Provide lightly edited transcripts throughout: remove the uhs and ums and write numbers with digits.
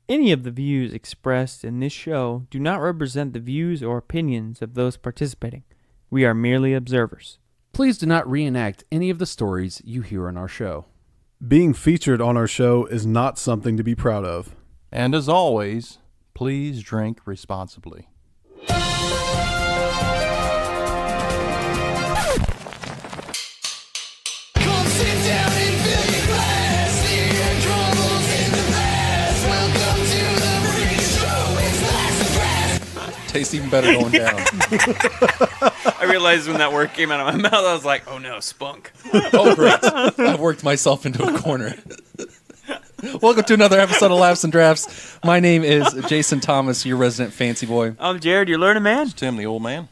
Any of the views expressed in this show do not represent the views or opinions of those participating. We are merely observers. Please do not reenact any of the stories you hear on our show. Being featured on our show is not something to be proud of. And as always, please drink responsibly. Tastes even better going down. I realized when that word came out of my mouth, I was like, oh no, spunk. Oh, great. I've worked myself into a corner. Welcome to another episode of Laughs and Drafts. My name is Jason Thomas, your resident fancy boy. I'm Jared, your learning man. Tim, the old man.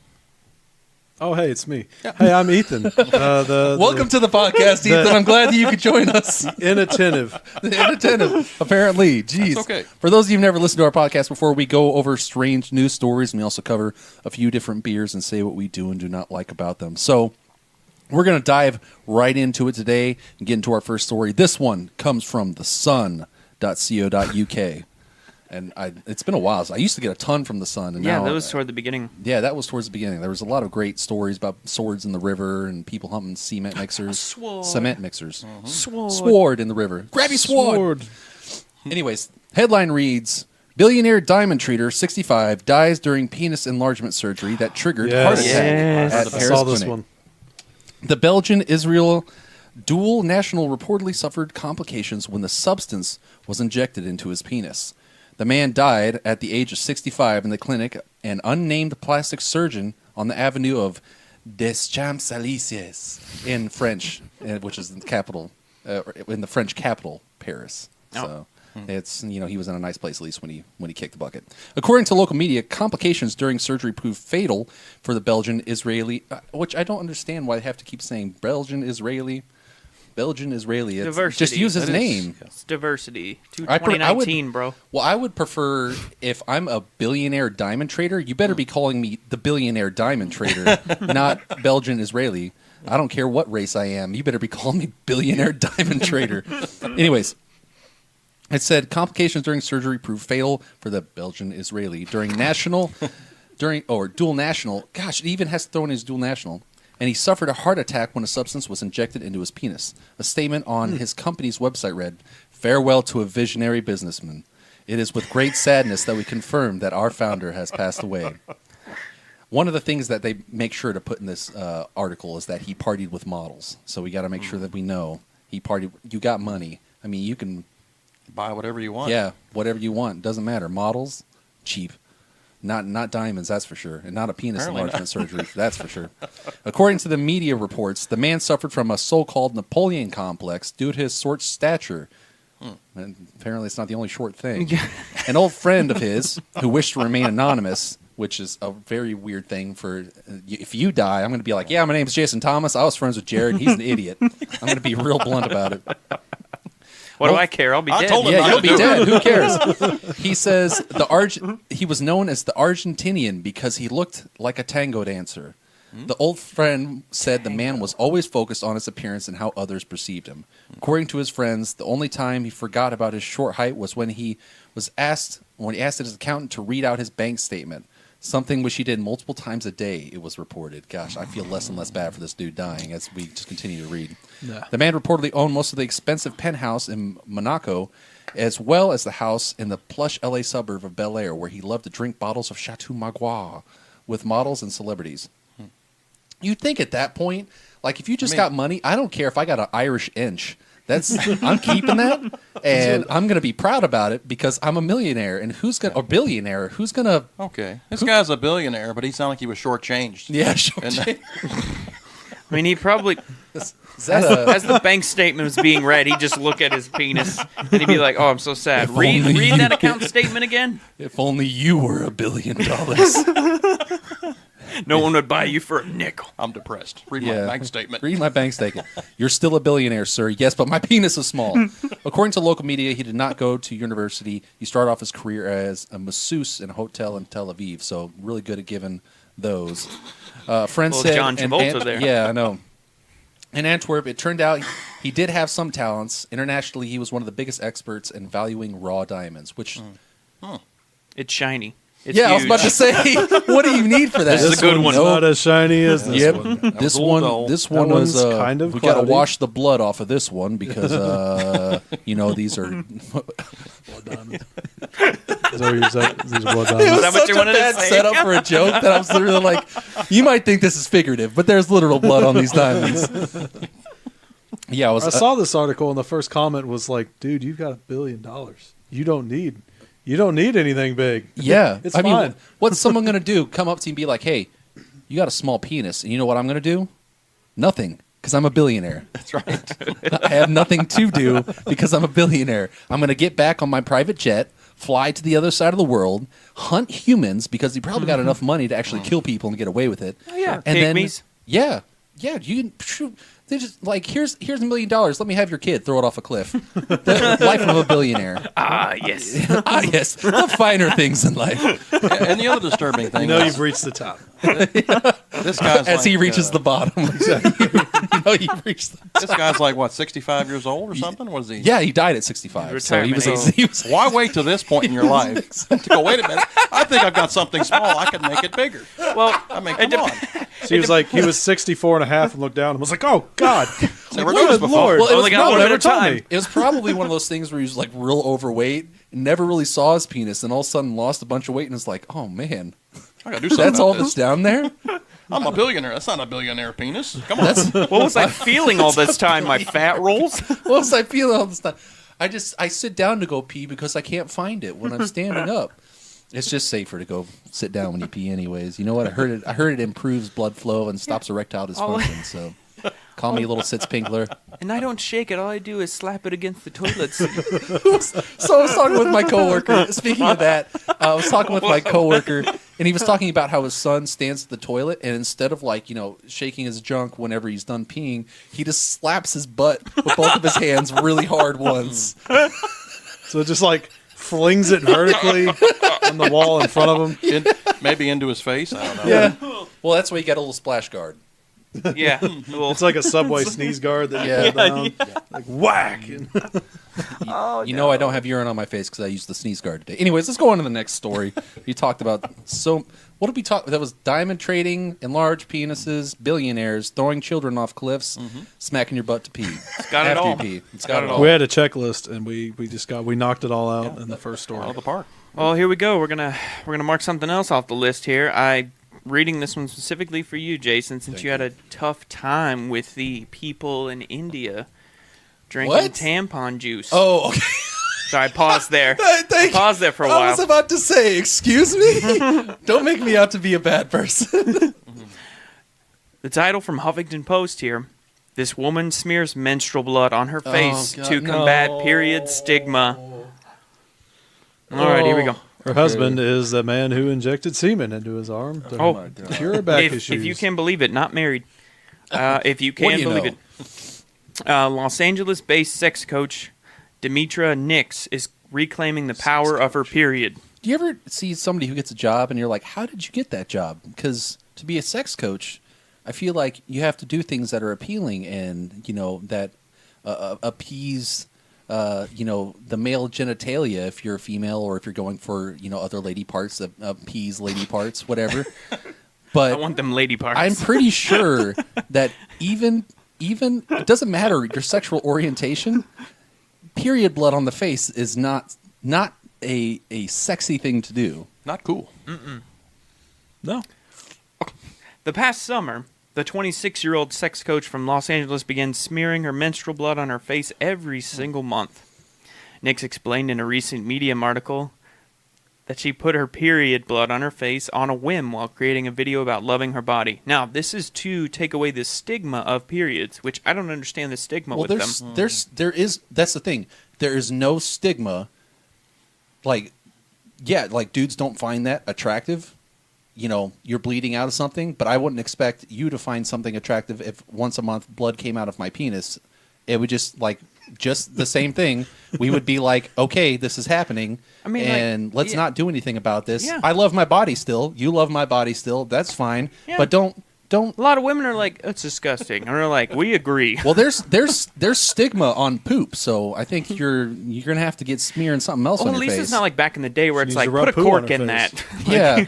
Oh, hey, it's me. Hey, I'm Ethan. Welcome to the podcast, Ethan. I'm glad that you could join us. Inattentive. Apparently. Jeez. That's okay. For those of you who've never listened to our podcast before, we go over strange news stories, and we also cover a few different beers and say what we do and do not like about them. So we're going to dive right into it today and get into our first story. This one comes from thesun.co.uk. And it's been a while. So I used to get a ton from the Sun. And Yeah, now, that was toward the beginning. Yeah, that was towards the beginning. There was a lot of great stories about swords in the river and people humping cement mixers. Cement mixers. Sword in the river. Grab your sword. Anyways, headline reads, billionaire diamond treater, 65, dies during penis enlargement surgery that triggered heart attack at I Paris saw this clinic. one. The Belgian-Israel dual national reportedly suffered complications when the substance was injected into his penis. The man died at the age of 65 in the clinic. An unnamed plastic surgeon on the avenue of des Champs-Élysées in French, which is the capital, in the French capital, Paris. So it's, he was in a nice place at least when he kicked the bucket. According to local media, complications during surgery proved fatal for the Belgian-Israeli, which I don't understand why they have to keep saying Belgian-Israeli. Belgian-Israeli. Diversity. Just use his name. It's diversity. 2019, bro. Well, I would prefer, if I'm a billionaire diamond trader, you better be calling me the billionaire diamond trader, not Belgian-Israeli. I don't care what race I am. You better be calling me billionaire diamond trader. Anyways, it said complications during surgery proved fatal for the Belgian-Israeli dual national. Gosh, it even has to throw in his dual national. And he suffered a heart attack when a substance was injected into his penis. A statement on his company's website read, "Farewell to a visionary businessman. It is with great sadness that we confirm that our founder has passed away." One of the things that they make sure to put in this article is that he partied with models. So we got to make sure that we know he partied. You got money. I mean, you can buy whatever you want. Yeah, whatever you want. Doesn't matter. Models, cheap. Not diamonds, that's for sure. And not a penis enlargement surgery, that's for sure. According to the media reports, the man suffered from a so-called Napoleon complex due to his short stature. And apparently it's not the only short thing. An old friend of his, who wished to remain anonymous, which is a very weird thing for... if you die, I'm going to be like, yeah, my name's Jason Thomas. I was friends with Jared. He's an idiot. I'm going to be real blunt about it. What do I care? I'll be dead. told him Yeah, not you'll to be do dead. it. Who cares? He says he was known as the Argentinian because he looked like a tango dancer. The old friend said the man was always focused on his appearance and how others perceived him. According to his friends, the only time he forgot about his short height was when he asked his accountant to read out his bank statement. Something which he did multiple times a day, it was reported. Gosh, I feel less and less bad for this dude dying as we just continue to read. Nah. The man reportedly owned most of the expensive penthouse in Monaco, as well as the house in the plush L.A. suburb of Bel Air, where he loved to drink bottles of Chateau Magua with models and celebrities. You'd think at that point, like if you just got money, I don't care if I got an Irish inch. I'm keeping that, and I'm going to be proud about it because I'm a millionaire, and or billionaire, who's going to... Okay. This guy's a billionaire, but he sounded like he was shortchanged. Yeah, shortchanged. I mean, he probably... Is As the bank statement was being read, he'd just look at his penis, and he'd be like, oh, I'm so sad. Read that account statement again. If only you were $1 billion. No one would buy you for a nickel. I'm depressed. Read my bank statement. Read my bank statement. You're still a billionaire, sir. Yes, but my penis is small. According to local media, he did not go to university. He started off his career as a masseuse in a hotel in Tel Aviv, so really good at giving those. Friends said... John Travolta there. Yeah, I know. In Antwerp, it turned out he did have some talents. Internationally, he was one of the biggest experts in valuing raw diamonds, which It's shiny. It's Yeah, I was huge. about to say, what do you need for that? This is a good one's one. not as shiny as this Yep. one. This a little one, dull. this That one was one's kind of we got to cloudy. wash the blood off of this one because these are. So these are blood It diamonds. was that what such you a wanted to bad say? setup for a joke that I was literally like, you might think this is figurative, but there's literal blood on these diamonds. Yeah, I saw this article, and the first comment was like, "Dude, you've got $1 billion. You don't need anything big. Yeah, It's I mean, fine." what's someone gonna do? Come up to you and be like, "Hey, you got a small penis," and you know what I'm gonna do? Nothing, because I'm a billionaire. That's right. I have nothing to do because I'm a billionaire. I'm gonna get back on my private jet, fly to the other side of the world, hunt humans because he probably got enough money to actually kill people and get away with it. Oh, yeah. and Pygmies. yeah, you can. They just like here's $1 million. Let me have your kid. Throw it off a cliff. The life of a billionaire. Ah, yes. Ah, yes, the finer things in life. And the other disturbing thing You know is you've reached the top. this guy's As like, he reaches the bottom. You've reached the this guy's like what, 65 years old or something? What is he? Yeah, he died at 65. So he was, Retirement he was Why wait to this point in your life to go? Wait a minute. I think I've got something small. I could make it bigger. Well, I mean, it come on. So he was 64 and a half and looked down and was like, "Oh God, Never good done this before. Lord, Well, it was Only got no a one little ever bit of told time. me." It was probably one of those things where he was like real overweight, never really saw his penis, and all of a sudden lost a bunch of weight and was like, "Oh man, I gotta do something that's about all this. that's down there." I'm a billionaire. That's not a billionaire penis. Come on. That's what was I feeling all this time? My fat rolls? what was I feeling all this time? I sit down to go pee because I can't find it when I'm standing up. It's just safer to go sit down when you pee, anyways. You know what? I heard it improves blood flow and stops erectile dysfunction. So, call me a little Sitzpinkler. And I don't shake it. All I do is slap it against the toilet seat. So I was talking with my coworker. Speaking of that, I was talking with my coworker, and he was talking about how his son stands at the toilet, and instead of shaking his junk whenever he's done peeing, he just slaps his butt with both of his hands really hard once. So just like flings it vertically on the wall in front of him. Maybe into his face. I don't know. Yeah. Well, that's why you got a little splash guard. Yeah. Well, It's like a subway sneeze guard that Yeah. you pull down, like whack. And You know I don't have urine on my face because I used the sneeze guard today. Anyways, let's go on to the next story. You talked about what did we talk? That was diamond trading, enlarged penises, billionaires, throwing children off cliffs, smacking your butt to pee. It's got it After all. you pee. It's got it all. we had a checklist, and we knocked it all out in the first story. Out of the park. well, here we go. We're gonna mark something else off the list here. I reading this one specifically for you, Jason, since you had a tough time with the people in India drinking What? tampon juice. Oh, okay. So I paused there. Thank you. Paused there for a I was while. about to say, excuse me? Don't make me out to be a bad person. The title from Huffington Post here. This woman smears menstrual blood on her face God, to combat no. period stigma. All right, here we go. Her husband is a man who injected semen into his arm to Oh. my God. cure back If issues. you can believe it, not married. If you What can do you believe know? it. Los Angeles-based sex coach Demetra Nix is reclaiming the power of her period. Do you ever see somebody who gets a job and you're like, how did you get that job? Because to be a sex coach, I feel like you have to do things that are appealing and, that appease, the male genitalia if you're a female or if you're going for, other lady parts, appease lady parts, whatever. But I want them lady parts. I'm pretty sure that even it doesn't matter your sexual orientation, period blood on the face is not a sexy thing to do. Not cool. no. The past summer, the 26-year-old sex coach from Los Angeles began smearing her menstrual blood on her face every single month. Nix explained in a recent Medium article that she put her period blood on her face on a whim while creating a video about loving her body. Now, this is to take away the stigma of periods, which I don't understand the stigma with them. That's the thing. There is no stigma. Like dudes don't find that attractive. You're bleeding out of something, but I wouldn't expect you to find something attractive if once a month blood came out of my penis. It would just the same thing. We would be like, okay, this is happening, and let's not do anything about this. Yeah. I love my body still. You love my body still. That's fine. Yeah. But don't don't. A lot of women are like, "It's disgusting," and they're like, "We agree." Well, there's stigma on poop, so I think you're gonna have to get smearing something else Well, on at your least face. it's not like back in the day where She it's needs like, to rub put a poo on cork her in face. that. Yeah.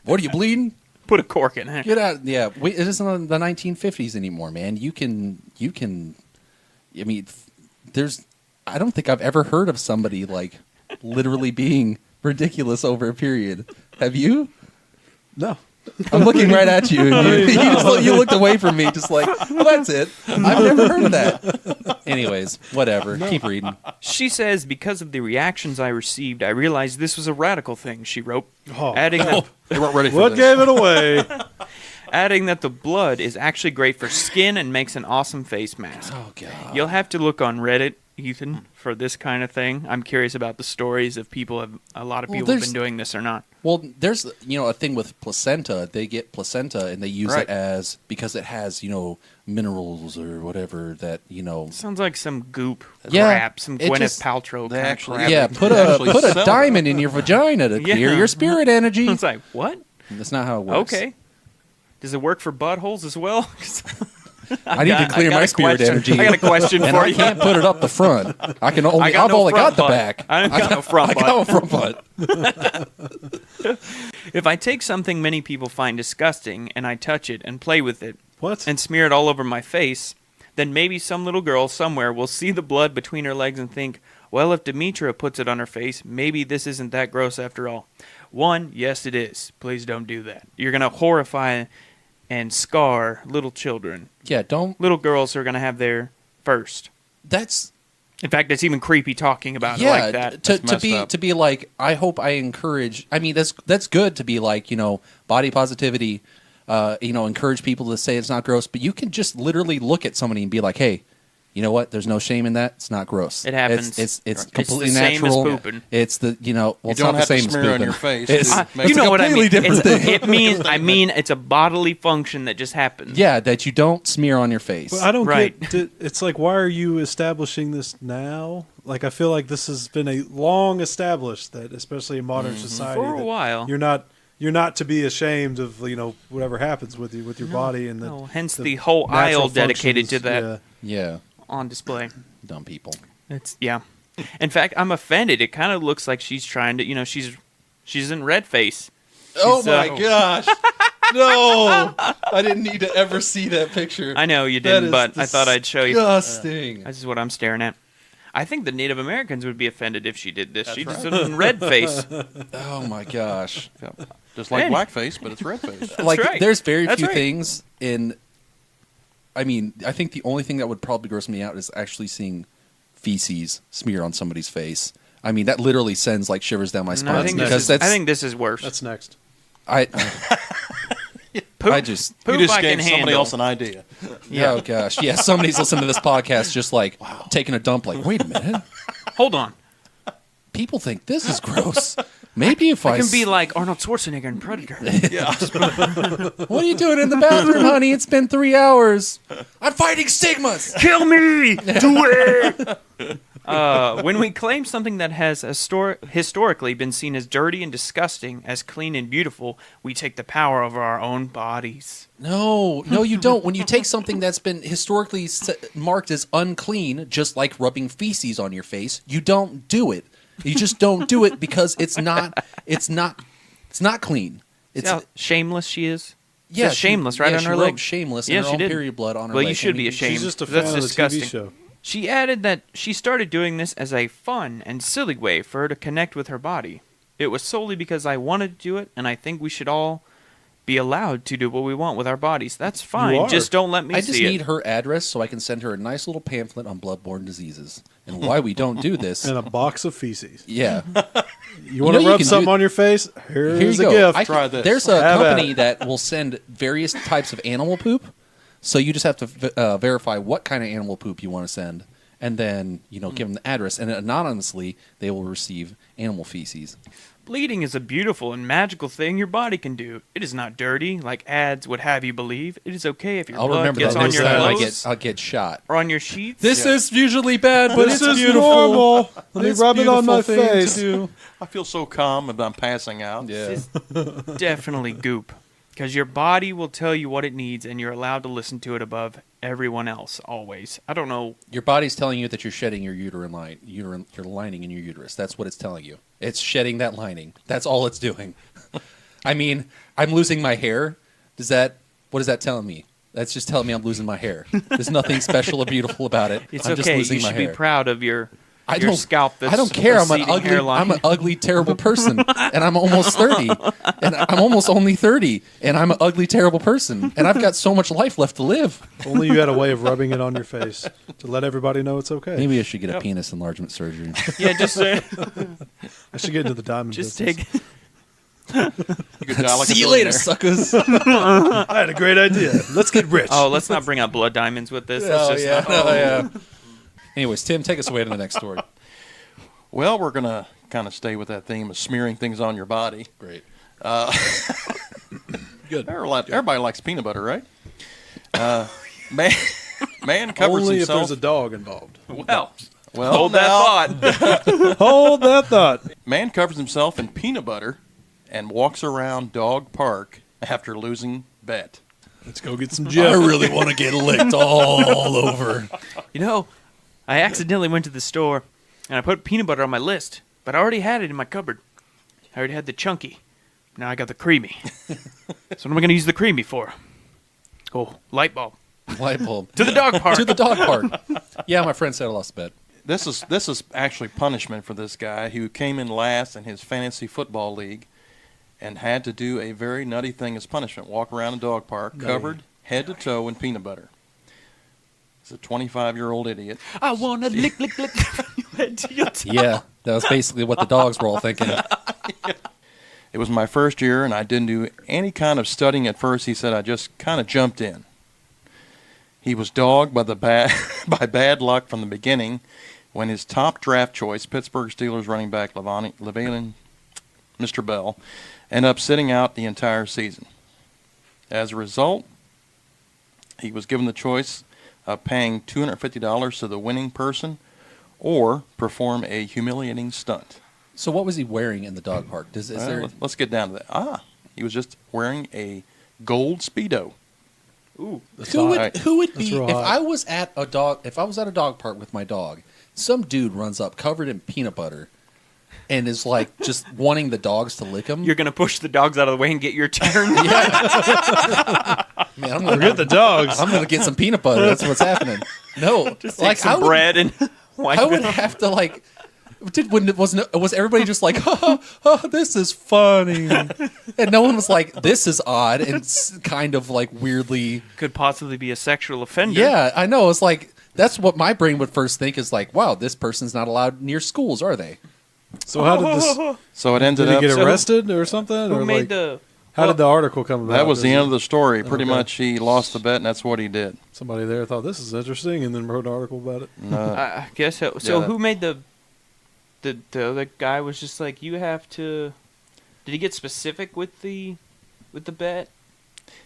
What are you bleeding? Put a cork in it. Get out! Yeah, it isn't the 1950s anymore, man. You can. I mean, I don't think I've ever heard of somebody like literally being ridiculous over a period. Have you? No. I'm looking right at you, and you looked away from me, just like, well, that's it. I've never heard of that. Anyways, whatever. Keep reading. She says, because of the reactions I received, I realized this was a radical thing, she wrote, Oh. adding that They weren't ready for What this. gave it away? adding that the blood is actually great for skin and makes an awesome face mask. Oh God. You'll have to look on Reddit, Ethan, for this kind of thing. I'm curious about the stories if a lot of Well, people have there's- been doing this or not. Well, there's a thing with placenta. They get placenta and they use Right. it as because it has minerals or whatever that Sounds like some goop Yeah, crap, some it Gwyneth just- Paltrow They kind actually- of crap. Yeah, They actually put a sell diamond in your vagina to clear Yeah. your spirit energy. It's like, what? That's not how it works. Okay. Does it work for buttholes as well? I need to clear got my a spirit question. energy. I got a question and for I you. can't put it up the front. I can only. I got I've no only front got the butt. back. I got no front I got a front butt. If I take something many people find disgusting and I touch it and play with it What? and smear it all over my face, then maybe some little girl somewhere will see the blood between her legs and think, well, if Demetra puts it on her face, maybe this isn't that gross after all. One, yes, it is. Please don't do that. You're going to horrify and scar little children. Yeah, don't. Little girls are going to have their first. That's In fact, it's even creepy talking about it yeah. like that. To That's be messed up. to be like, I hope I encourage. I mean, that's good to be like body positivity. Encourage people to say it's not gross, but you can just literally look at somebody and be like, hey. You know what? There's no shame in that. It's not gross. It happens. It's It's completely the same as natural. pooping. It's the well, You it's don't not have the to same as smear on pooping. your face. It's- to make You it know what I mean? completely different It's- thing. it's a bodily function that just happens. Yeah, that you don't smear on your face. But I don't Right. get. It's like, why are you establishing this now? Like, I feel like this has been a long established that, especially in modern society, For a that while. You're not to be ashamed of whatever happens with you with your body and No, hence the whole natural aisle dedicated to functions, that yeah. yeah, on display. dumb people. It's In fact, I'm offended. It kind of looks like she's trying to, she's in red face. Oh She's, my gosh! No, I didn't need to ever see that picture. I know you That didn't, is but I thought I'd show you. Disgusting. This is what I'm staring at. I think the Native Americans would be offended if she did this. That's She just right. did it in red face. Oh my gosh! Just like Man. blackface, but it's red face. Like, right. there's very That's few right. things in. I mean, I think the only thing that would probably gross me out is actually seeing feces smear on somebody's face. I mean, that literally sends like shivers down my No, spine I think because I think this is worse. That's next. I Poop, I just poop You just I can gave somebody handle. else an idea. oh gosh, yeah. Somebody's listening to this podcast just like taking a dump. Like, wait a minute, Hold on. people think this is gross. Maybe if I I can be like Arnold Schwarzenegger in Predator. what are you doing in the bathroom, honey? It's been 3 hours. I'm fighting stigmas. Kill me! Do it! When we claim something that has historically been seen as dirty and disgusting as clean and beautiful, we take the power over our own bodies. No, you don't. When you take something that's been historically marked as unclean, just like rubbing feces on your face, you don't do it. You just don't do it because it's not clean. See It's how shameless she is? It yeah, says shameless right yeah, on she her rubbed leg. shameless Yeah, and her she own did. period blood on her Well, leg. you should be She's ashamed. just a That's fan of the disgusting. TV show. She added that she started doing this as a fun and silly way for her to connect with her body. It was solely because I wanted to do it, and I think we should all be allowed to do what we want with our bodies. That's fine. are. Just don't let me I just see need it. her address so I can send her a nice little pamphlet on bloodborne diseases and why we don't do this. And a box of feces. Yeah. You want to you rub can something do- on your face? Here Here's you a go. gift. Try this. There's a Have at company it. that will send various types of animal poop. So you just have to verify what kind of animal poop you want to send, and then give them the address, and anonymously they will receive animal feces. Bleeding is a beautiful and magical thing your body can do. It is not dirty, like ads would have you believe. It is okay if your I'll blood remember gets that on next your time clothes I'll get shot. or on your sheets. This is usually bad, but This it's is beautiful. normal. Let me It's rub it on my beautiful thing to face. do. I feel so calm if I'm passing out. Yeah. This is definitely goop. Because your body will tell you what it needs, and you're allowed to listen to it above everyone else, always. I don't know. Your body's telling you that you're shedding your uterine your lining in your uterus. That's what it's telling you. It's shedding that lining. That's all it's doing. I mean, I'm losing my hair. What is that telling me? That's just telling me I'm losing my hair. There's nothing special or beautiful about it. It's I'm okay. just losing You my should hair. be proud of your I don't, scalp. That's I don't care. I'm receding hairline. I'm an ugly, terrible person, and I'm almost 30, and I'm almost only 30, and I'm an ugly, terrible person, and I've got so much life left to live. Only you had a way of rubbing it on your face to let everybody know it's okay. Maybe I should get a penis enlargement surgery. Yeah, just I should get into the diamond just business. take. You could die like a See you later, billionaire. suckers. I had a great idea. Let's get rich. Oh, let's not bring up blood diamonds with this. Let's just not- yeah. Anyways, Tim, take us away to the next story. Well, we're going to kind of stay with that theme of smearing things on your body. Great. Good. Everybody likes peanut butter, right? Man covers Only if himself. there's a dog involved. Well, well, hold now, that thought. Hold that thought. Man covers himself in peanut butter and walks around dog park after losing bet. Let's go get some I Jeff. really want to get licked all over. You know, I accidentally went to the store and I put peanut butter on my list, but I already had it in my cupboard. I already had the chunky. Now I got the creamy. So what am I going to use the creamy for? Oh, light bulb. Light bulb. To the dog park. To the dog park. Yeah, my friend said I lost a bet. This is actually punishment for this guy who came in last in his fantasy football league and had to do a very nutty thing as punishment. Walk around a dog park covered head to toe in peanut butter. He's a 25-year-old idiot. I want to lick from your head to your toe. Yeah, that was basically what the dogs were all thinking. It was my first year, and I didn't do any kind of studying at first. He said I just kind of jumped in. He was dogged by by bad luck from the beginning when his top draft choice, Pittsburgh Steelers running back Le'Veon, Mr. Bell, ended up sitting out the entire season. As a result, he was given the choice of paying $250 to the winning person or perform a humiliating stunt. So what was he wearing in the dog park? Let's get down to that. He was just wearing a gold Speedo. Ooh. Who would That's be real if hot. I was at a dog park with my dog, some dude runs up covered in peanut butter and is like just wanting the dogs to lick him. You're going to push the dogs out of the way and get your turn? Man, Forget the dogs. I'm gonna get some peanut butter. That's what's happening. No, Just like take some I bread and wipe I would it off. have to like. Was everybody just like, oh, this is funny, and no one was like, this is odd, and it's kind of like weirdly. Could possibly be a sexual offender. Yeah, I know. It's like that's what my brain would first think is like, wow, this person's not allowed near schools, are they? So how did this? So it ended Did up. he get arrested or something? Who or made like, the... How did the article come about? That was the Is end it- of the story. Pretty Okay. much, he lost the bet, and that's what he did. Somebody there thought this is interesting, and then wrote an article about it. I guess so. So Yeah, who made the other guy was just like, you have to... Did he get specific with the bet?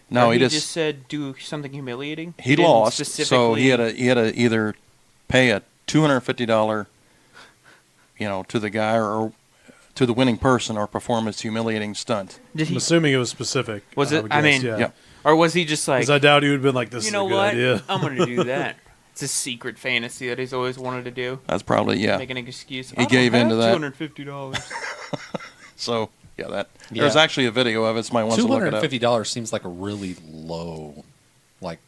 No, Or he just said do something humiliating. he didn't lost, so specifically- he had to either pay a $250, to the guy or to the winning person, or perform his humiliating stunt. Did I'm he? assuming it was specific. Was it? would I guess, mean, yeah. Yeah. Or was he just like, Because I doubt he would have been like, "This you is know a good what? idea." I'm gonna do that. It's a secret fantasy that he's always wanted to do. That's probably Make an excuse. He gave into that. $250. So that Yeah. there's actually a video of it. Somebody wants to look it up. $250 seems like a really low, like.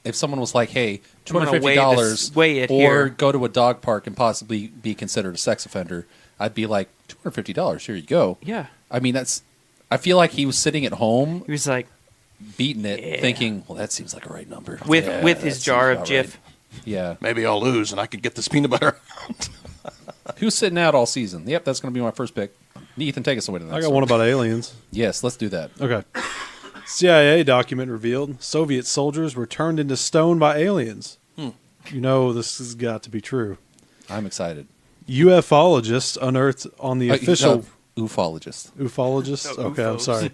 If someone was like, "Hey, $250, weigh it or here. go to a dog park and possibly be considered a sex offender," I'd be like, $250. Here you go. Yeah. I mean, that's. I feel like he was sitting at home He was like, beating it, Yeah. thinking, "Well, that seems like a right number." with Yeah, with that his seems jar of about Jif. right. Yeah. Maybe I'll lose, and I could get this peanut butter. Who's sitting out all season? Yep, that's going to be my first pick. Ethan, take us away to the I next got one about aliens. Yes, let's do that. Okay. CIA document revealed Soviet soldiers were turned into stone by aliens. You know this has got to be true. I'm excited. UFologists unearthed on the official Ufologist. ufologists. Oh, Okay, I'm UFOs. sorry.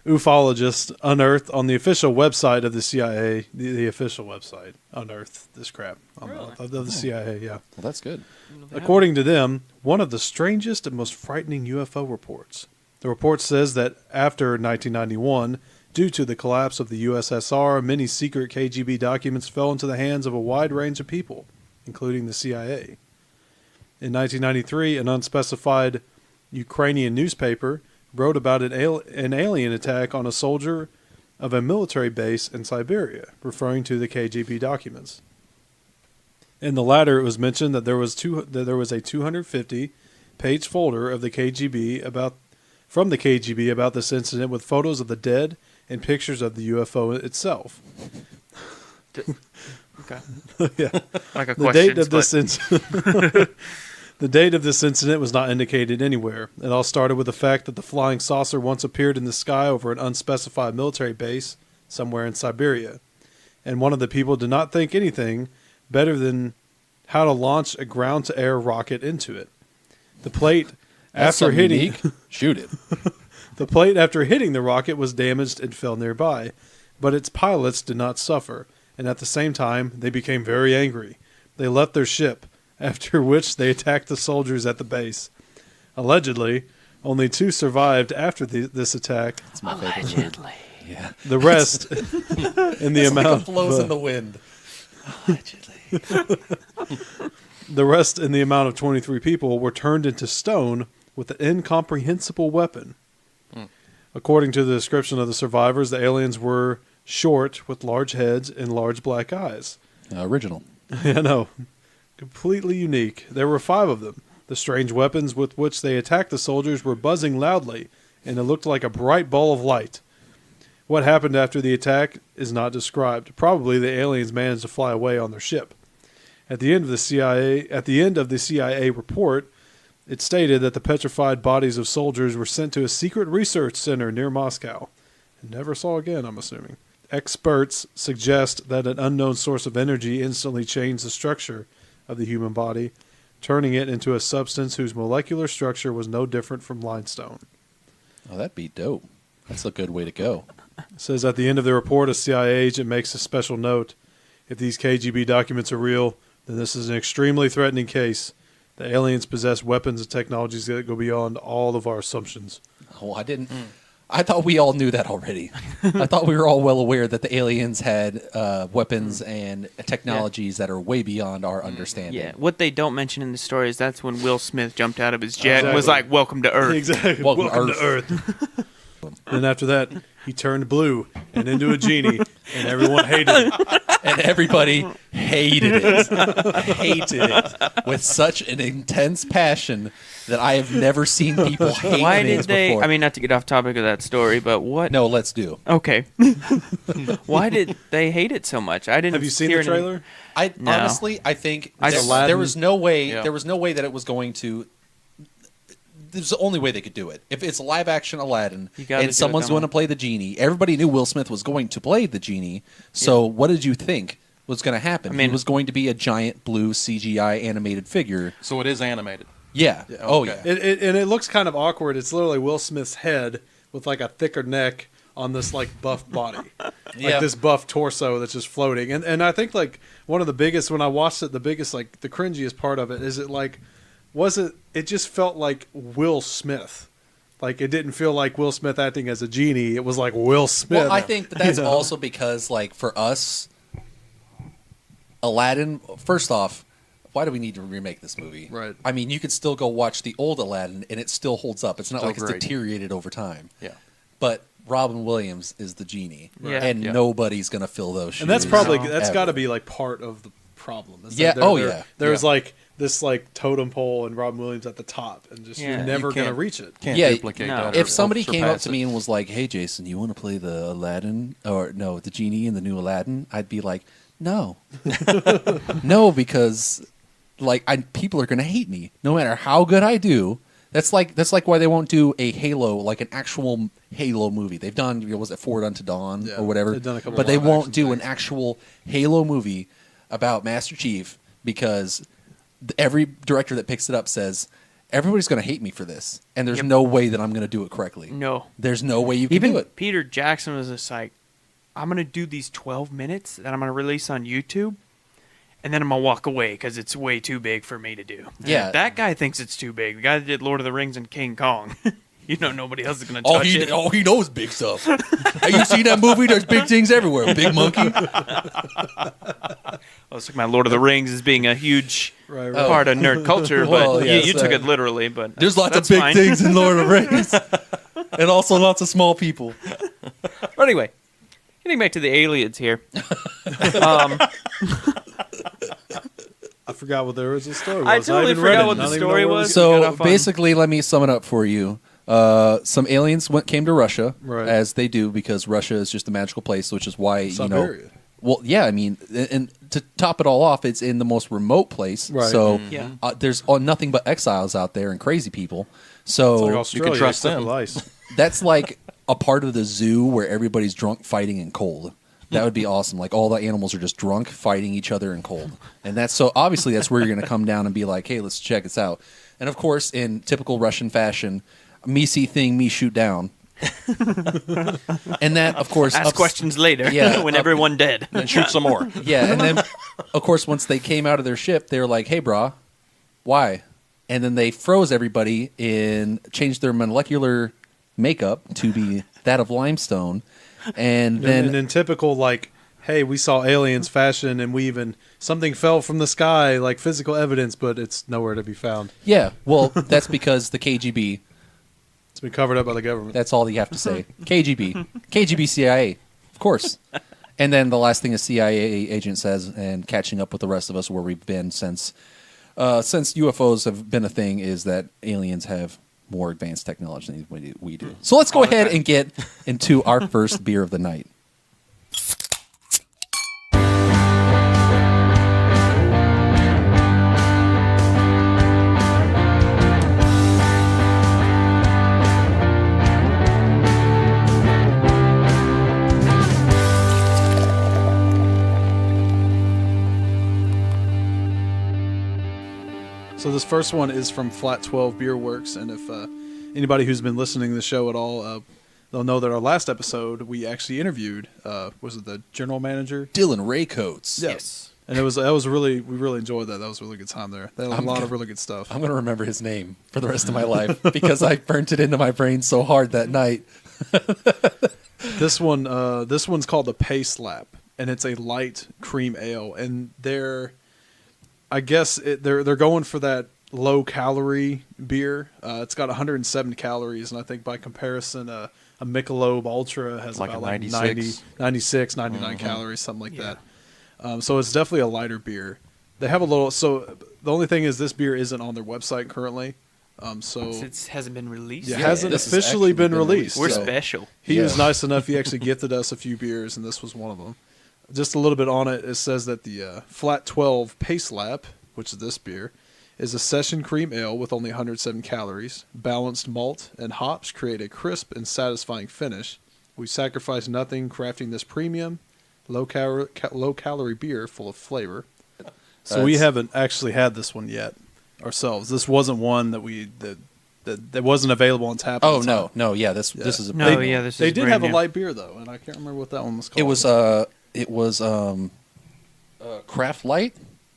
Ufologists unearthed on the official website of the CIA. The official website unearthed this crap of the CIA. Yeah. Well, that's good. According to them, one of the strangest and most frightening UFO reports. The report says that after 1991, due to the collapse of the USSR, many secret KGB documents fell into the hands of a wide range of people, including the CIA. In 1993, an unspecified Ukrainian newspaper wrote about an alien attack on a soldier of a military base in Siberia, referring to the KGB documents. In the latter, it was mentioned that there was a 250-page folder of the KGB from the KGB about this incident with photos of the dead and pictures of the UFO itself. Okay. Yeah. Like a The question. date of this incident. The date of this incident was not indicated anywhere. It all started with the fact that the flying saucer once appeared in the sky over an unspecified military base somewhere in Siberia, and one of the people did not think anything better than how to launch a ground-to-air rocket into it. The plate, That's after something hitting, unique. Shoot it. the plate after hitting the rocket was damaged and fell nearby, but its pilots did not suffer, and at the same time they became very angry. They left their ship, after which they attacked the soldiers at the base. Allegedly, only 2 survived after this attack. That's my favorite word. Yeah. The rest, in the amount blows in the wind. the rest in the amount of 23 people were turned into stone with an incomprehensible weapon. According to the description of the survivors, the aliens were short with large heads and large black eyes. Original. I know. Completely unique. There were 5 of them. The strange weapons with which they attacked the soldiers were buzzing loudly, and it looked like a bright ball of light. What happened after the attack is not described. Probably the aliens managed to fly away on their ship. At the end of the CIA report, it stated that the petrified bodies of soldiers were sent to a secret research center near Moscow. And never saw again, I'm assuming. Experts suggest that an unknown source of energy instantly changed the structure of the human body, turning it into a substance whose molecular structure was no different from limestone. Oh, that'd be dope. That's a good way to go. It says at the end of the report, a CIA agent makes a special note. If these KGB documents are real, then this is an extremely threatening case. The aliens possess weapons and technologies that go beyond all of our assumptions. Oh, I didn't. I thought we all knew that already. I thought we were all well aware that the aliens had weapons and technologies that are way beyond our understanding. Yeah, what they don't mention in the story is that's when Will Smith jumped out of his jet and was like, "Welcome to Earth." Exactly. Welcome Welcome to to Earth. Then after that, he turned blue and into a genie, and everyone hated him. And everybody hated it. Hated it with such an intense passion that I have never seen people hate Why things did they? before. I mean, not to get off topic of that story, but what? No, let's do. Okay. Why did they hate it so much? I didn't. Have you seen hear the trailer? No. Honestly, I think I there was no way. Yeah. There was no way that it was going to. There's the only way they could do it. If it's live action Aladdin You gotta do and it someone's that going to way. play the genie, everybody knew Will Smith was going to play the genie. So what did you think was going to happen? I mean- he was going to be a giant blue CGI animated figure. So it is animated. Yeah. Oh okay. yeah. And it looks kind of awkward. It's literally Will Smith's head with like a thicker neck on this like buff body, Yeah. like this buff torso that's just floating. And I think like one of the biggest when I watched it, the biggest like the cringiest part of it is it just felt like Will Smith. Like it didn't feel like Will Smith acting as a genie. It was like Will Smith. Well, I think that's You know? also because, like, for us, Aladdin. First off, why do we need to remake this movie? Right. I mean, you could still go watch the old Aladdin, and it still holds up. It's not Still like it's great. deteriorated over time. Yeah. But Robin Williams is the genie, Yeah. and Yeah. nobody's gonna fill those shoes. And that's probably No. that's ever. got to be like part of the problem. is that Yeah, there- oh, there- yeah. There's Yeah. like this like totem pole and Robin Williams at the top, and just Yeah. you're never You gonna can't- reach it. Can't Yeah, duplicate no. that. If or somebody came up surpass to it. me and was like, "Hey, Jason, you want to play the Aladdin or no, the genie in the new Aladdin?" I'd be like, "No, no," because like people are gonna hate me no matter how good I do. That's like why they won't do a Halo, like an actual Halo movie. They've done, was it Forward Unto Dawn Yeah, or whatever? they've done a couple but they live won't action do an things. actual Halo movie about Master Chief because every director that picks it up says everybody's going to hate me for this, and there's Yep. no way that I'm going to do it correctly. No. There's no way you can Even do it. Peter Jackson was just like, I'm going to do these 12 minutes that I'm going to release on YouTube, and then I'm going to walk away because it's way too big for me to do. And Yeah. that guy thinks it's too big. The guy that did Lord of the Rings and King Kong. You know nobody else is going to touch it. All he knows is big stuff. Have you seen that movie? There's big things everywhere. Big monkey. I was talking about Lord of the Rings as being a huge Right. part of nerd culture, but Well, yes, you took it literally. But There's lots of that's big fine. things in Lord of the Rings. And also lots of small people. But anyway, getting back to the aliens here. I forgot what the original story was. I totally even read forgot it. what the I don't even story know where was. it Got So off on- basically, let me sum it up for you. Some aliens came to Russia, Right. as they do, because Russia is just a magical place, which is why, Siberia. Well, yeah, I mean, and to top it all off, it's in the most remote place. Right. So Yeah. there's nothing but exiles out there and crazy people. It's So like Australia, trust except them. with ice. that's like a part of the zoo where everybody's drunk, fighting, and cold. That would be awesome. Like all the animals are just drunk, fighting each other, and cold. And that's so obviously that's where you're going to come down and be like, hey, let's check this out. And of course, in typical Russian fashion, me see thing, me shoot down. And that, of course, Ask questions later. Yeah, when everyone dead. And shoot some more. Yeah, and then, of course, once they came out of their ship, they were like, hey, brah, why? And then they froze everybody and changed their molecular makeup to be that of limestone. And then, And in typical, like, hey, we saw aliens fashion and we even, something fell from the sky, like physical evidence, but it's nowhere to be found. yeah, well, that's because the KGB, It's been covered up by the government. that's all you have to say. KGB CIA, of course. And then the last thing a CIA agent says, and catching up with the rest of us where we've been since UFOs have been a thing, is that aliens have more advanced technology than we do. So let's go ahead and get into our first beer of the night. So this first one is from Flat 12 Beer Works, and if anybody who's been listening to the show at all, they'll know that our last episode we actually interviewed, was it the general manager? Dylan Raycoats. Yeah. Yes. And we really enjoyed that. That was a really good time there. They had a lot of really good stuff. I'm going to remember his name for the rest of my life because I burnt it into my brain so hard that night. This one's called the Pay Slap, and it's a light cream ale, and they're going for that low calorie beer. It's got 107 calories, and I think by comparison, a Michelob Ultra has Like about a like 96. 99 calories, something like that. So it's definitely a lighter beer. They have a little. So the only thing is, this beer isn't on their website currently. So It hasn't been released. it Yeah, hasn't this has officially actually been been released. We're so special. he was Yeah. nice enough. He actually gifted us a few beers, and this was one of them. Just a little bit on it. It says that the Flat 12 Pace Lap, which is this beer, is a session cream ale with only 107 calories. Balanced malt and hops create a crisp and satisfying finish. We sacrifice nothing crafting this premium, low calorie beer full of flavor. So we That's- haven't actually had this one yet ourselves. This wasn't one that wasn't available on tap. at Oh, the no, time. no, yeah, this is a No, big yeah, this They is did brand have a new. light beer though, and I can't remember what that one was called. It was Craft Light.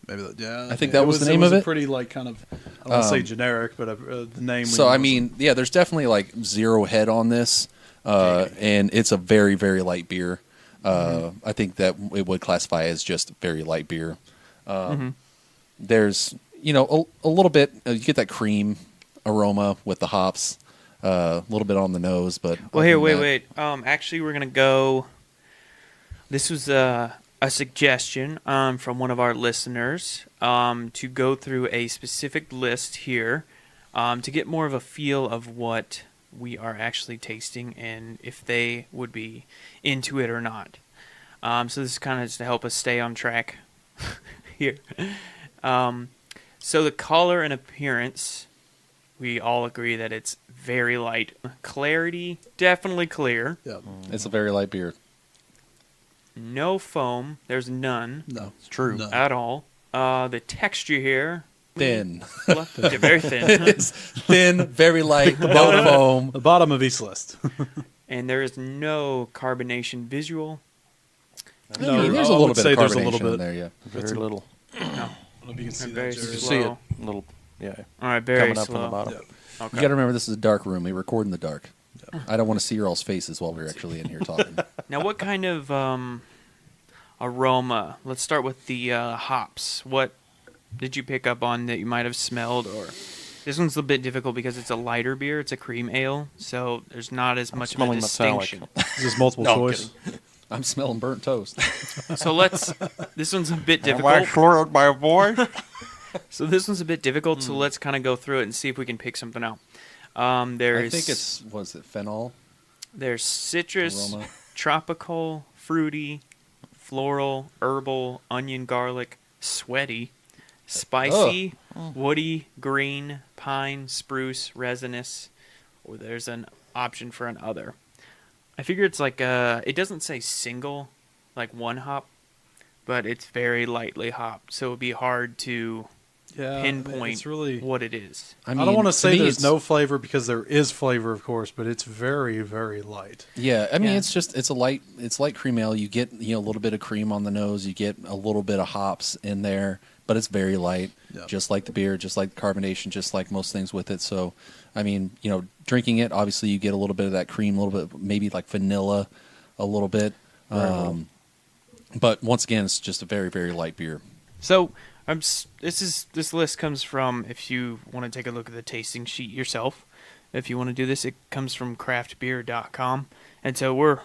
Maybe yeah. I think that was the name of a it. pretty like kind of, I don't want to say generic, but the name. So I mean, yeah, there's definitely like zero head on this, and it's a very very light beer. I think that it would classify as just very light beer. There's a little bit you get that cream aroma with the hops, a little bit on the nose, but Well, other here, than wait. that- Actually, we're gonna go. This was a suggestion from one of our listeners to go through a specific list here to get more of a feel of what we are actually tasting and if they would be into it or not. So this is kind of just to help us stay on track here. So the color and appearance, we all agree that it's very light. Clarity, definitely clear. Yeah. It's a very light beer. No foam. There's none No, It's true. No. at all. The texture here, Thin. very thin. It's thin, very light, no foam. the bottom of each list. And there is no carbonation visual. No, I mean, there's I a would little bit say of there's a carbonation little in bit. there, yeah. Very little. I don't know if you can see Very that, Jerry. You see it, Slow. little, yeah, All right, very coming up from the slow. bottom. Yeah. You got to remember, this is a dark room. We record in the dark. I don't want to see your all's faces while we're actually in here talking. Now, what kind of aroma? Let's start with the hops. What did you pick up on that you might have smelled? Or this one's a bit difficult because it's a lighter beer. It's a cream ale, so there's not as much of a smelling metallic. distinction. Is this multiple No, I'm choice? I'm smelling burnt toast. So let's. This one's a bit Am I difficult. slurred by a voice? So this one's a bit difficult. So let's kind of go through it and see if we can pick something out. I There's think it's, was it phenol? there's citrus, Aroma. tropical, fruity, floral, herbal, onion, garlic, sweaty, spicy, woody, green, pine, spruce, resinous, or there's an option for an other. I figure it's like it doesn't say single, like one hop, but it's very lightly hopped, so it would be hard to Yeah, pinpoint it's really. what it is. I don't want to say me, there's it's- no flavor because there is flavor, of course, but it's very, very light. Yeah, I mean, Yeah. it's light cream ale. You get a little bit of cream on the nose. You get a little bit of hops in there, but it's very light, Yeah. just like the beer, just like the carbonation, just like most things with it. So, I mean, drinking it, obviously you get a little bit of that cream, a little bit, maybe like vanilla, a little bit. But once again, it's just a very, very light beer. So this list comes from, if you want to take a look at the tasting sheet yourself, if you want to do this, it comes from craftbeer.com. And so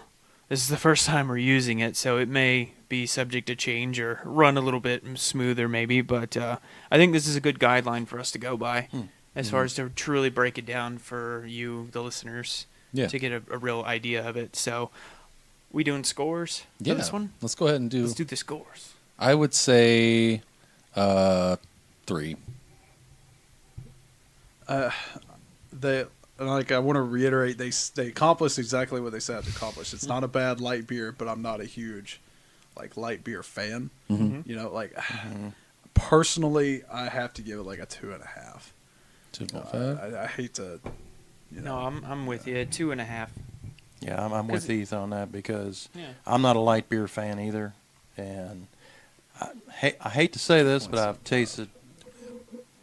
this is the first time we're using it, so it may be subject to change or run a little bit smoother maybe, but I think this is a good guideline for us to go by as far as to truly break it down for you, the listeners, Yeah. to get a real idea of it. So we doing scores for this one? Let's go ahead and do. Let's do the scores. I would say 3. I want to reiterate, they accomplished exactly what they set out to accomplish. It's not a bad light beer, but I'm not a huge light beer fan. Personally, I have to give it like a 2.5. 2.5. I hate to. No, I'm with you. 2.5. Yeah, I'm with Heath on that because Yeah. I'm not a light beer fan either, and I hate to say this, but I've tasted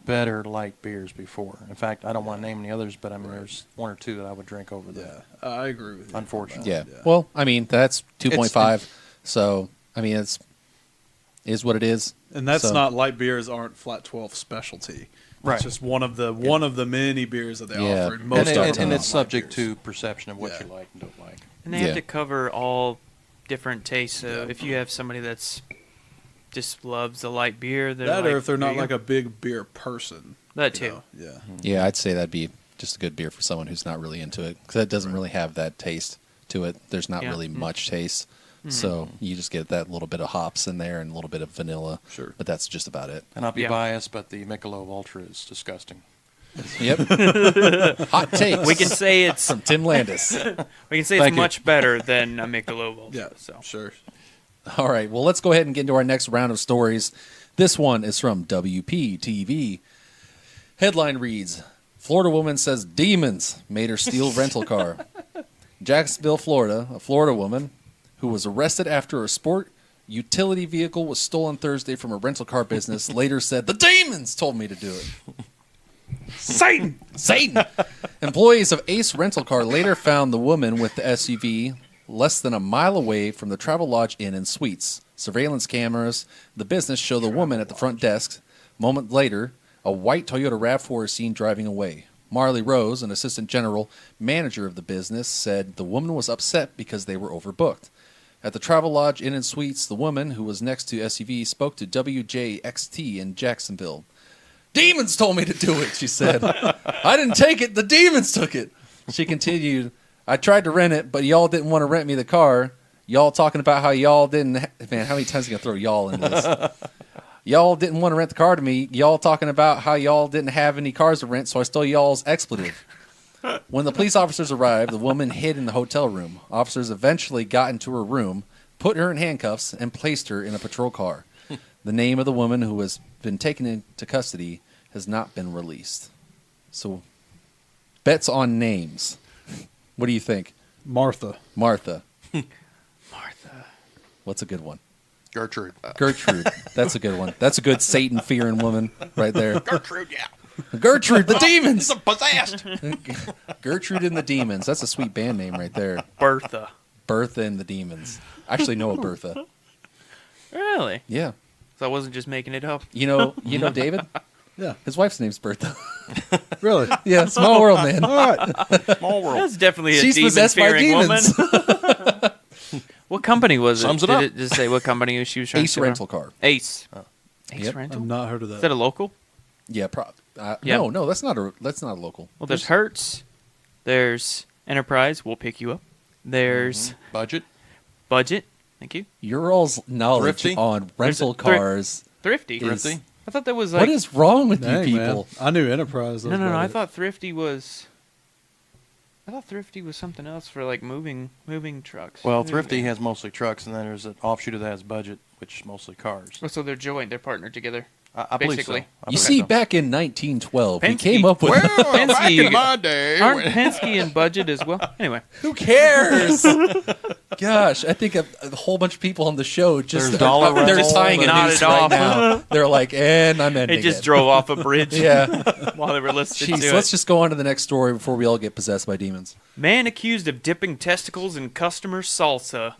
better light beers before. In fact, I don't want to name any others, but I mean, there's one or two that I would drink over that. Yeah, I agree with you. Unfortunately. Yeah. Well, I mean, that's 2.5. So, I mean, is what it is. And that's So- not light beers aren't flat 12 specialty. Right. It's just one of the many beers that they Yeah. offer. And Most of them And are not it's light subject beers. to perception of what Yeah. you like and don't like. And they Yeah. have to cover all different tastes. So if you have somebody that's just loves the light beer, they're that, like, or if they're there not you like go. a big beer person. That you too. know? Yeah. Yeah, I'd say that'd be just a good beer for someone who's not really into it because that doesn't really have that taste to it. There's not Yeah. really much taste. So you just get that little bit of hops in there and a little bit of vanilla. Sure. But that's just about it. And I'll be Yeah. biased, but the Michelob Ultra is disgusting. Yep. Hot takes. We can say it's from Tim Landis. Thank you. much better than a Michelob Ultra. Yeah. So Sure. All right. Well, let's go ahead and get into our next round of stories. This one is from WPTV. Headline reads, Florida woman says demons made her steal rental car. Jacksonville, Florida, a Florida woman who was arrested after a sport utility vehicle was stolen Thursday from a rental car business later said, the demons told me to do it. Satan. Satan! Employees of Ace Rental Car later found the woman with the SUV less than a mile away from the Travelodge Inn and Suites. Surveillance cameras, the business show the woman at the front desk. Moment later, a white Toyota RAV4 is seen driving away. Marley Rose, an assistant general manager of the business, said the woman was upset because they were overbooked. At the Travelodge Inn and Suites, the woman, who was next to SUV, spoke to WJXT in Jacksonville. Demons told me to do it, she said. I didn't take it. The demons took it. She continued, I tried to rent it, but y'all didn't want to rent me the car. Y'all talking about how y'all didn't... Man, how many times are you going to throw y'all in this? Y'all didn't want to rent the car to me. Y'all talking about how y'all didn't have any cars to rent, so I stole y'all's expletive. When the police officers arrived, the woman hid in the hotel room. Officers eventually got into her room, put her in handcuffs, and placed her in a patrol car. The name of the woman who has been taken into custody has not been released. So, bets on names. What do you think? Martha. Martha. Martha. What's a good one? Gertrude. Gertrude. That's a good one. That's a good Satan-fearing woman right there. Gertrude, yeah. Gertrude, the Demons. Possessed. Gertrude and the Demons. That's a sweet band name right there. Bertha. Bertha and the Demons. I actually know a Bertha. Really? Yeah. So I wasn't just making it up. You know David? Yeah. His wife's name's Bertha. Really? Yeah, small world, man. All right. Small world. That's definitely a She's possessed by demon-fearing woman. demons. What company was it? Sums it Did up. it just say what company she was trying Ace to Rental Car. Ace. Ace Yep. Rental? I've not heard of Is that that. a local? Yeah, Yeah. No, that's not a local. Well, there's Hertz. There's Enterprise. We'll pick you up. There's Budget. Budget. Thank you. Your all's knowledge Thrifty? on rental There's a cars. Thrifty. Is- Thrifty. I thought that was like. What is wrong with Dang, you man. people? I knew Enterprise. No, was no, no. about I it. thought Thrifty was. I thought Thrifty was something else for like moving trucks. Well, Thrifty has mostly trucks, and then there's an offshoot of that has Budget, which is mostly cars. Oh, so they're joint. They're partnered together. I believe so. Basically. I You believe see, so. back in 1912, we Penske. came up with. Well, back Penske- in my day, Aren't when- Penske and Budget as well? Anyway. Who cares? Gosh, I think a whole bunch of people on the show just There's dollar they're rental, tying a nodded noose right off. now. They're like, and I'm ending They just it. drove off a bridge Yeah. while they were listening Jeez, to let's it. just go on to the next story before we all get possessed by demons. Man accused of dipping testicles in customer salsa.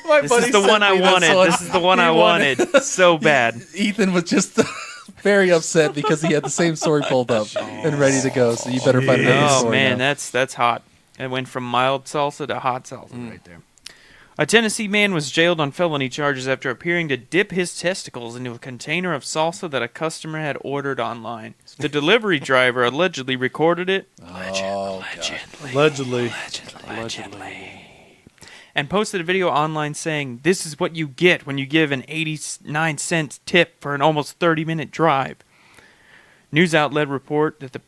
My This is the one I wanted. This is the one I wanted so bad. Ethan was just very upset because he had the same story pulled up and ready to go. So you better find another Oh story man, now. that's hot. It went from mild salsa to hot salsa right there. A Tennessee man was jailed on felony charges after appearing to dip his testicles into a container of salsa that a customer had ordered online. The delivery driver allegedly recorded it. Oh, God. Allegedly. And posted a video online saying, "This is what you get when you give an 89-cent tip for an almost 30-minute drive." News outlet report that the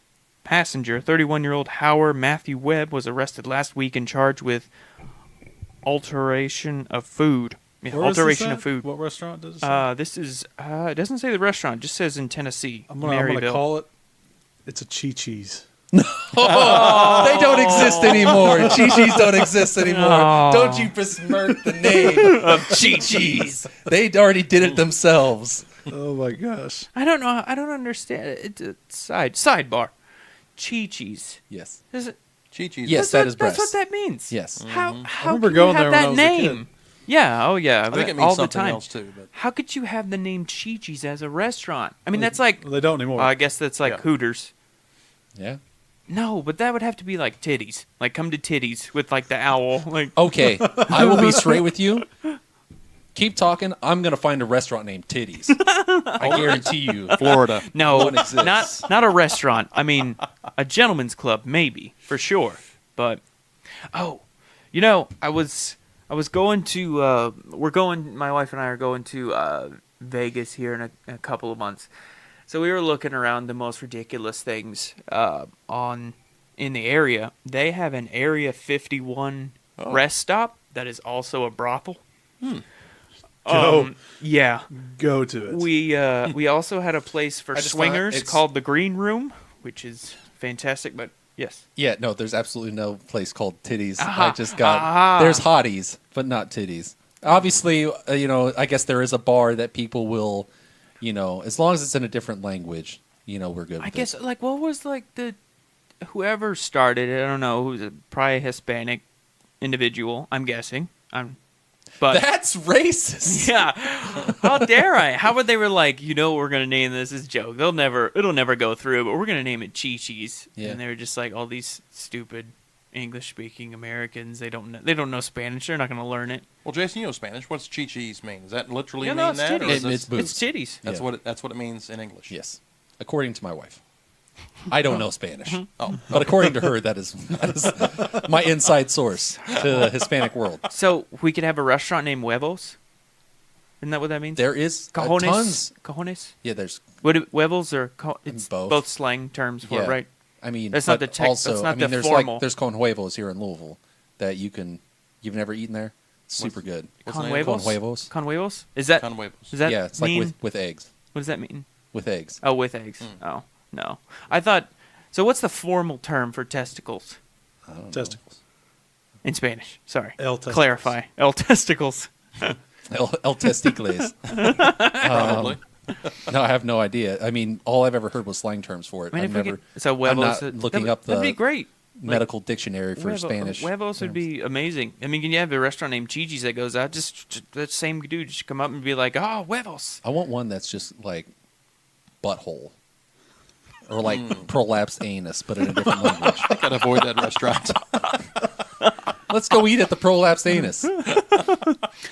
passenger, 31-year-old Howard Matthew Webb, was arrested last week and charged with alteration of food. Yeah, Where is this alteration at? of food. What restaurant does it say? This is, it doesn't say the restaurant, it just says in Tennessee, I'm gonna Maryville. call it. It's a Chi-Chi's. They don't exist anymore. Chi-Chi's don't exist anymore. Aw. Don't you besmirch the name of Chi-Chi's. They already did it themselves. Oh my gosh. I don't know. I don't understand. Sidebar. Chi-Chi's. Yes. Is it? Chi-Chi's. Yes, That's that is what breast. that means. Yes. How remember can going you have there when I that was a name? kid. Yeah. Oh yeah. I think it means all the something time. else too. But How could you have the name Chi-Chi's as a restaurant? I mean, that's like. Well, they don't anymore. I guess that's like Yeah. Hooters. Yeah. No, but that would have to be like Titties. Like come to Titties with like the owl. Like Okay, I will be straight with you. Keep talking. I'm going to find a restaurant named Titties. I guarantee you. Florida. no, One exists. not a restaurant. I mean, a gentleman's club maybe for sure. But you know, I was going to my wife and I are going to Vegas here in a couple of months. So we were looking around the most ridiculous things in the area. They have an Area 51 rest stop that is also a brothel. Go. Yeah. Go to it. We also had a place for I just thought swingers it's- called the Green Room, which is fantastic. But yes, Yeah, no, there's absolutely no place called Titties. Aha. I just got. Aha. There's hotties, but not titties. Obviously, I guess there is a bar that people will, as long as it's in a different language, we're good. I with guess it. like what was like whoever started it? I don't know. Who's probably a Hispanic individual. I'm guessing. But That's racist. yeah, how dare I? How would they were like, we're gonna name this as a joke. It'll never go through, but we're gonna name it Chi-Chi's. Yeah. And they were just like all these stupid English-speaking Americans. They don't know Spanish. They're not gonna learn it. Well, Jason, you know Spanish. What's Chi-Chi's mean? Does that literally Yeah, mean no, it's that? Or titties. is this- It's boobs. It's titties. that's Yeah. that's what it means in English. Yes, according to my wife. I don't know Spanish. Mm-hmm. Oh, but according to her, that is my inside source to the Hispanic world. So we could have a restaurant named Huevos. Isn't that what that means? There is Cajones. tons. Cajones. Yeah, there's. Would it, huevos or it's Both. slang terms for Yeah. it, right? I mean, That's not but the tech- also, that's not I mean, the there's formal. there's con huevos here in Louisville that you've never eaten there. Super good. What's Con the name? huevos. Con huevos. Con huevos. Is that? Con huevos. Does that Yeah, it's mean? like with eggs. What does that mean? With eggs. Oh, with eggs. Oh no, I thought. So what's the formal term for testicles Testicles. in Spanish? Sorry. El testicles. Clarify. El testicles. El testicles. Probably. No, I have no idea. I mean, all I've ever heard was slang terms for it. I mean, I've if we never. could, so I'm huevos. not looking that'd, up that'd be the great. medical dictionary for Spanish. Huevos would be amazing. I mean, you have a restaurant named Gigi's that goes out. Just that same dude just come up and be like, "Oh, huevos." I want one that's just like butthole. Or like prolapsed anus, but in a different language. I gotta avoid that restaurant. Let's go eat at the prolapsed anus.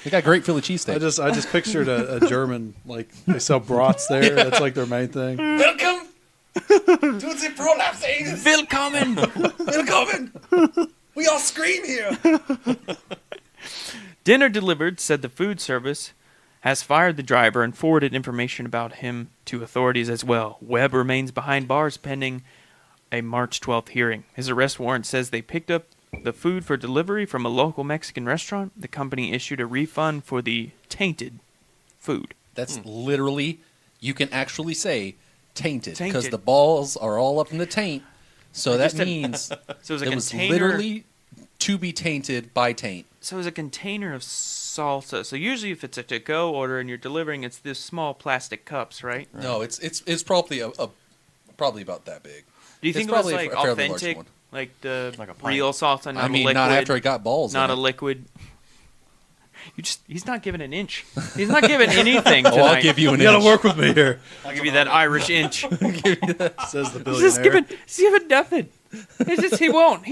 They got great Philly cheesesteak. I just pictured a German, like they sell brats there. That's like their main thing. Welcome to the prolapsed anus. Willkommen. Willkommen. We all scream here. Dinner delivered said the food service has fired the driver and forwarded information about him to authorities as well. Webb remains behind bars pending a March 12th hearing. His arrest warrant says they picked up the food for delivery from a local Mexican restaurant. The company issued a refund for the tainted food. That's literally, you can actually say tainted because Tainted. the balls are all up in the taint. So that just a- means So it was a it was container. literally to be tainted by taint. So it was a container of salsa. So usually if it's a to-go order and you're delivering, it's this small plastic cups, right? No, it's probably probably about that big. Do you It's think it was probably like a fairly large authentic, one. like the Like a pint. real salsa, not I mean, a liquid? not after it got balls. Not in a it. liquid. He's not giving an inch. He's not giving anything tonight. Oh, I'll give you an You got to inch. work with me here, I'll give you that Irish inch. says the He's just billionaire. he's giving nothing. It's just he won't.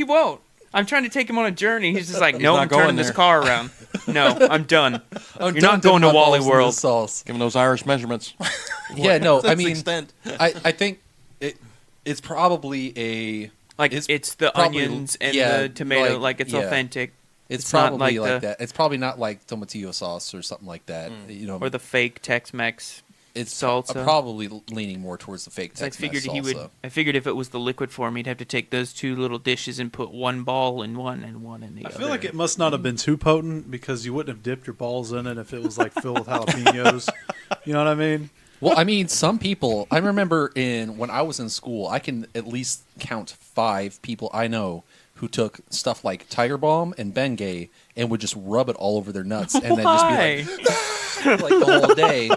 I'm trying to take him on a journey. He's just like, no, not I'm turning going this there. car around. No, I'm done. I'm You're done not going to dipping my Wally balls in World. this sauce. Giving those Irish measurements. Yeah, no, That's I the mean, extent. I think it's probably a. Like It's it's the probably- onions and yeah, the tomato, like it's yeah. authentic, It's not probably like like the- that. It's probably not like tomatillo sauce or something like that. You know, or the fake Tex-Mex. it's salsa. probably leaning more towards the fake So I Tex-Mex figured he would. salsa. I figured if it was the liquid form, he'd have to take those two little dishes and put one ball in one and one in the I other. feel like it must not have been too potent because you wouldn't have dipped your balls in it if it was like filled with jalapenos. You know what I mean? Well, I mean, some people. I remember when I was in school, I can at least count 5 people I know who took stuff like Tiger Balm and Bengay and would just rub it all over their nuts and then just be like the whole day.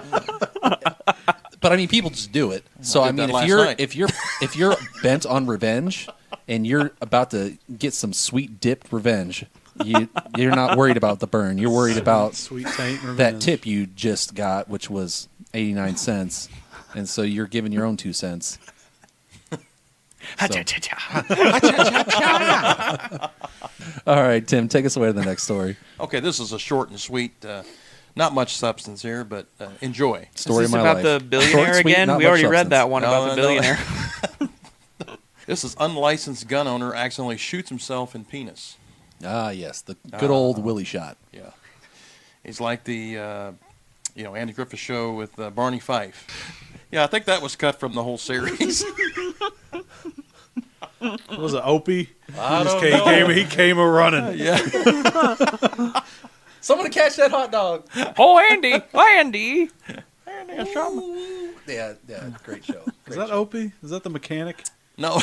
But I mean, people just do it. So I did mean, that last night. if you're bent on revenge and you're about to get some sweet dipped revenge, you're not worried about the burn. You're worried about Sweet taint revenge. that tip you just got, which was 89 cents, and so you're giving your own 2 cents. So- All right, Tim, take us away to the next story. Okay, this is a short and sweet. Not much substance here, but enjoy. Story Is of this my about life. the billionaire Short, sweet, again? not We much already read substance. that one No, about the no. billionaire. This is unlicensed gun owner accidentally shoots himself in penis. Ah, yes, the good old Willie shot. Yeah, he's like the Andy Griffith show with Barney Fife. Yeah, I think that was cut from the whole series. What was it, Opie? He came a running. Yeah, Someone catch that hot dog! Oh, Andy! Andy! Yeah, great show. Is that Opie? Is that the mechanic? no,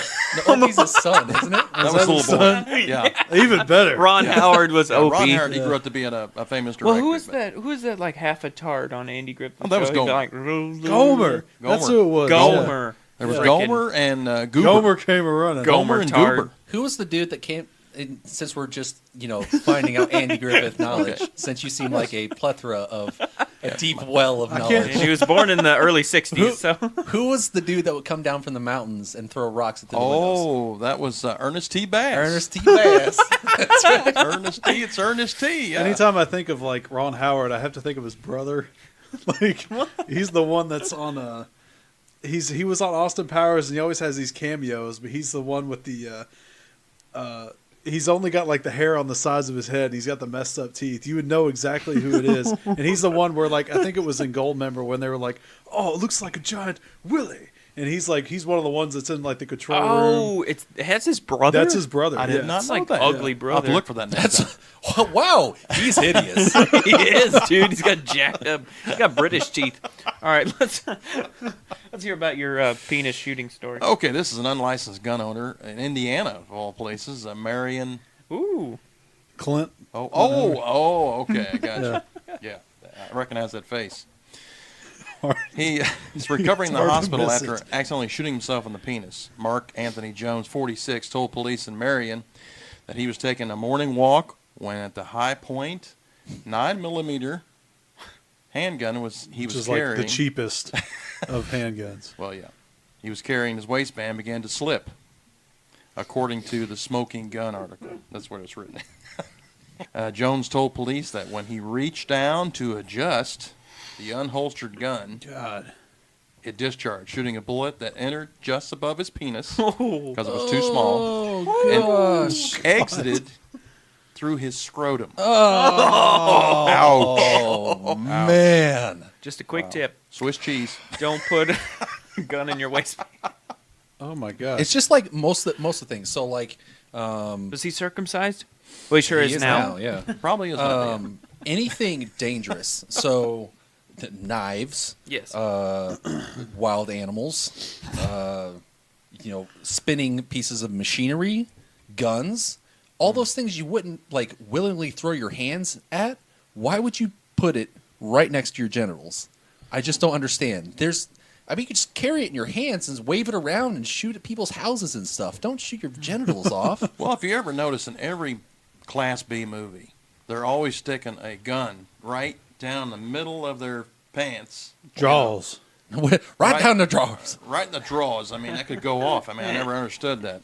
No, he's his son, isn't it? that was that little his boy. son? Yeah, Even better. Ron Howard was Ron Opie. Howard, he grew up to be a famous director. Well, who was but- that? Who was that? Like half a tard on Andy Griffith? Oh, that was show? He'd be Gomer. like, Gomer. That's who it was. Gomer. There was Freaking Gomer and Goober. Gomer came a running. Gomer and tard. Goober. Who was the dude that came? And since we're just finding out Andy Griffith knowledge, since you seem like a plethora of a deep well of knowledge, And he was born in the early '60s. So who was the dude that would come down from the mountains and throw rocks at the windows? Oh, that was Ernest T. Bass. Ernest T. Bass. That's right. Ernest T. It's Ernest T. Yeah. Anytime I think of like Ron Howard, I have to think of his brother. Like he's the one that's on he was on Austin Powers and he always has these cameos, but he's the one with the he's only got like the hair on the sides of his head and he's got the messed up teeth. You would know exactly who it is. And he's the one where like I think it was in Goldmember when they were like, "Oh, it looks like a giant Willie." And he's one of the ones that's in like the control room. oh, that's his brother. That's his brother. I did not It's know like that. ugly I'll brother. have to look for that next time. That's wow. He's hideous. He is, dude. He's got jacked up. He's got British teeth. All right, let's hear about your penis shooting story. Okay, this is an unlicensed gun owner in Indiana, of all places, Marion. Ooh, Clint. Okay, I got you. Yeah, I recognize that face. part. He's recovering in the hard to hospital miss after it. accidentally shooting himself in the penis. Mark Anthony Jones, 46, told police in Marion that he was taking a morning walk when at the High Point 9mm handgun he Which was is like carrying. the cheapest of handguns. Well, yeah. He was carrying his waistband began to slip, according to the Smoking Gun article. That's what it's written. Jones told police that when he reached down to adjust the unholstered gun, God. it discharged, shooting a bullet that entered just above his penis because it was too small Oh, and exited through his scrotum. Oh, Ouch. man. Just a quick tip: Swiss cheese. don't put a gun in your waistband. Oh my God. It's just like most of the things. So like, Was he circumcised? Well, he sure he is now. Yeah. Probably is not bad. Anything dangerous. So, knives, Yes. wild animals, spinning pieces of machinery, guns, all those things you wouldn't like willingly throw your hands at. Why would you put it right next to your genitals? I just don't understand. You could just carry it in your hands and wave it around and shoot at people's houses and stuff. Don't shoot your genitals off. Well, if you ever notice in every Class B movie, they're always sticking a gun right down the middle of their pants. Jaws. right down the drawers. Right in the drawers. I mean, that could go off. I mean, I never understood that.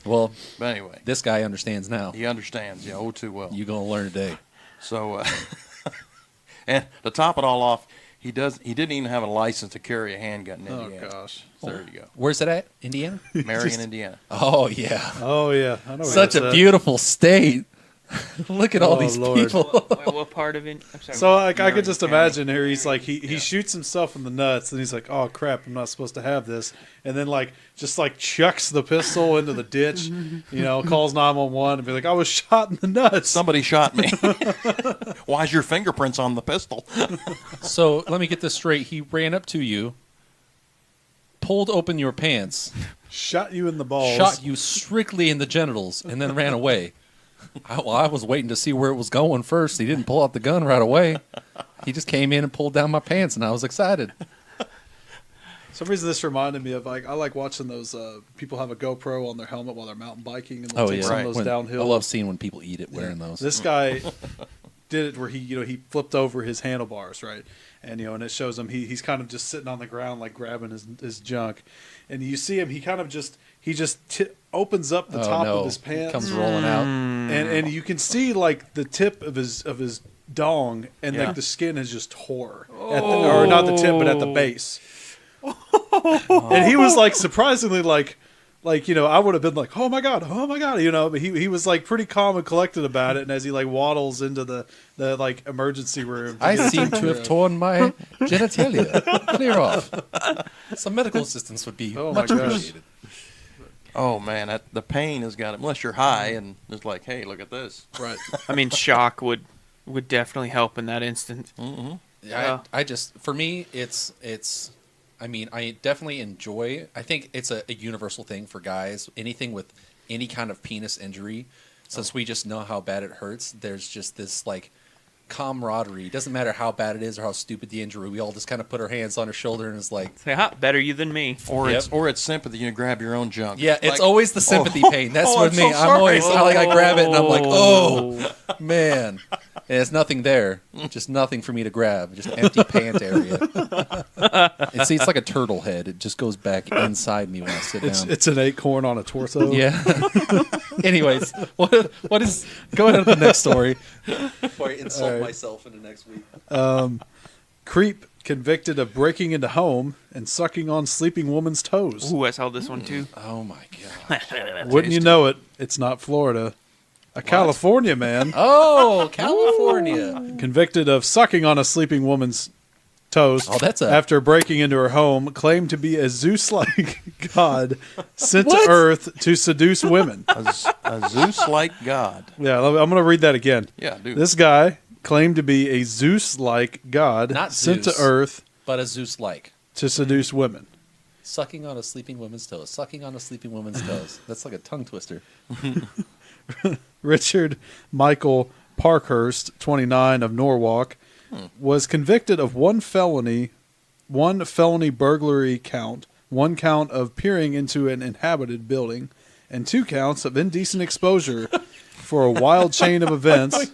Well, But anyway, this guy understands now. he understands. Yeah, oh, too well. You're going to learn today. So, and to top it all off, he didn't even have a license to carry a handgun in Oh Indiana. gosh. So there you go. Where's it at? Indiana? Marion, Indiana. Oh, yeah. Oh yeah. I know. Such a beautiful state. Look at all Oh, these Lord. people. what part of it? I'm sorry. So like I could Marion just County. imagine here he's like he shoots himself in the nuts and he's like, oh crap, I'm not supposed to have this, and then like just like chucks the pistol into the ditch, calls 911 and be like, I was shot in the nuts. Somebody shot me. Why's your fingerprints on the pistol? So let me get this straight. He ran up to you, pulled open your pants, Shot you in the balls. shot you strictly in the genitals, and then ran away. I was waiting to see where it was going first. He didn't pull out the gun right away. He just came in and pulled down my pants, and I was excited. For some reason this reminded me of like I like watching those people have a GoPro on their helmet while they're mountain biking and they'll take some of those When- downhill. I love seeing when people eat it wearing those. This guy did it where he flipped over his handlebars, right? And and it shows him he's kind of just sitting on the ground like grabbing his junk, and you see him he opens up the top of his pants, Comes rolling out. and you can see like the tip of his dong, and Yeah. like the skin is just tore or not the tip but at the base. And he was like surprisingly like I would have been like, oh my god, but he was like pretty calm and collected about it, and as he like waddles into the like emergency room, I seem to have torn my genitalia. Clear off. Some medical assistance would be Oh my much gosh. appreciated. Oh man, the pain has got it. Unless you're high and it's like, hey, look at this. right. I mean, shock would definitely help in that instant. Mm-hmm. Yeah. I just, for me, I mean, I definitely enjoy, I think it's a universal thing for guys. Anything with any kind of penis injury, since we just know how bad it hurts, there's just this like camaraderie. It doesn't matter how bad it is or how stupid the injury. We all just kind of put our hands on our shoulder and it's like, Say, ha, better you than me. Or Yep. it's sympathy. You grab your own junk. yeah, it's Like, always the sympathy pain. That's oh, with I'm me. so I'm sorry. always, I grab it and I'm like, oh, man. And there's nothing there. Just nothing for me to grab. Just empty pant area. And see, it's like a turtle head. It just goes back inside me when I sit down. It's an acorn on a torso. Yeah. Anyways, what is going on to the next story? Before I insult All right. myself in the next week. Creep convicted of breaking into home and sucking on sleeping woman's toes. Ooh, I saw this one too. Oh my god. Wouldn't you know it? It's not Florida. A California man Oh, California. convicted of sucking on a sleeping woman's toes Oh, that's a- after breaking into her home claimed to be a Zeus-like god sent What? to Earth to seduce women. a Zeus-like god. Yeah, I'm going to read that again. Yeah, dude. This guy claimed to be a Zeus-like god Not sent Zeus. to Earth But a Zeus-like. to seduce women. Sucking on a sleeping woman's toes. Sucking on a sleeping woman's toes. That's like a tongue twister. Richard Michael Parkhurst, 29, of Norwalk, was convicted of one felony one felony burglary count, 1 count of peering into an inhabited building, and 2 counts of indecent exposure for a wild chain of events.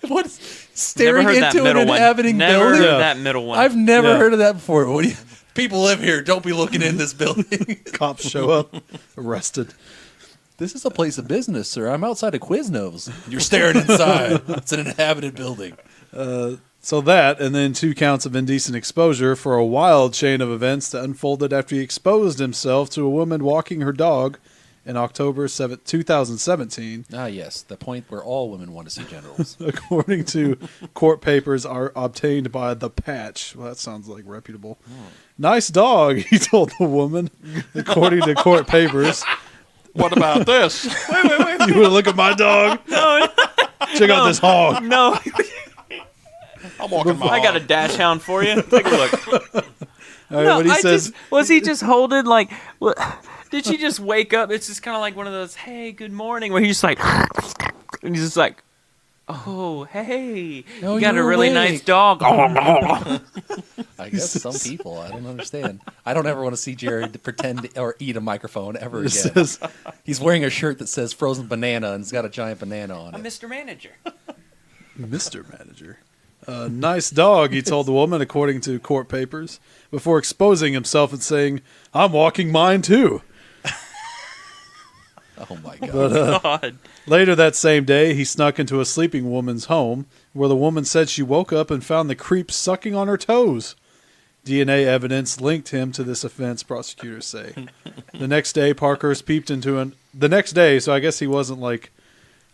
What is staring Never heard that into an middle one. inhabiting Never building? heard that middle one. I've never Yeah. heard of that before. What do you, people live here. Don't be looking in this building. Cops show up, arrested. This is a place of business, sir. I'm outside of Quiznos. You're staring inside. It's an inhabited building. So that, and then 2 counts of indecent exposure for a wild chain of events that unfolded after he exposed himself to a woman walking her dog in October 2017. Ah, yes. The point where all women want to see genitals. According to court papers are obtained by The Patch. Well, that sounds like reputable. Nice dog, he told the woman, according to court papers. What about this? You want to look at my dog? No, Check out this hog. no. I'm walking my I got a dash hound for you. Take a look. All right, No, what he says. was he just holding like? What, did she just wake up? It's just kind of like one of those, "Hey, good morning," where he's just like, and he's just like, "Oh, hey, No, you got a you're really awake." nice dog." I guess some people. I don't understand. I don't ever want to see Jared pretend or eat a microphone ever It again. says, He's wearing a shirt that says frozen banana and it's got a giant banana on I'm it. Mr. Manager. Mr. Manager. Nice dog, he told the woman, according to court papers, before exposing himself and saying, I'm walking mine too. Oh my god. But God. later that same day, he snuck into a sleeping woman's home where the woman said she woke up and found the creep sucking on her toes. DNA evidence linked him to this offense, prosecutors say. The next day, Parkhurst peeped into the next day, so I guess he wasn't like,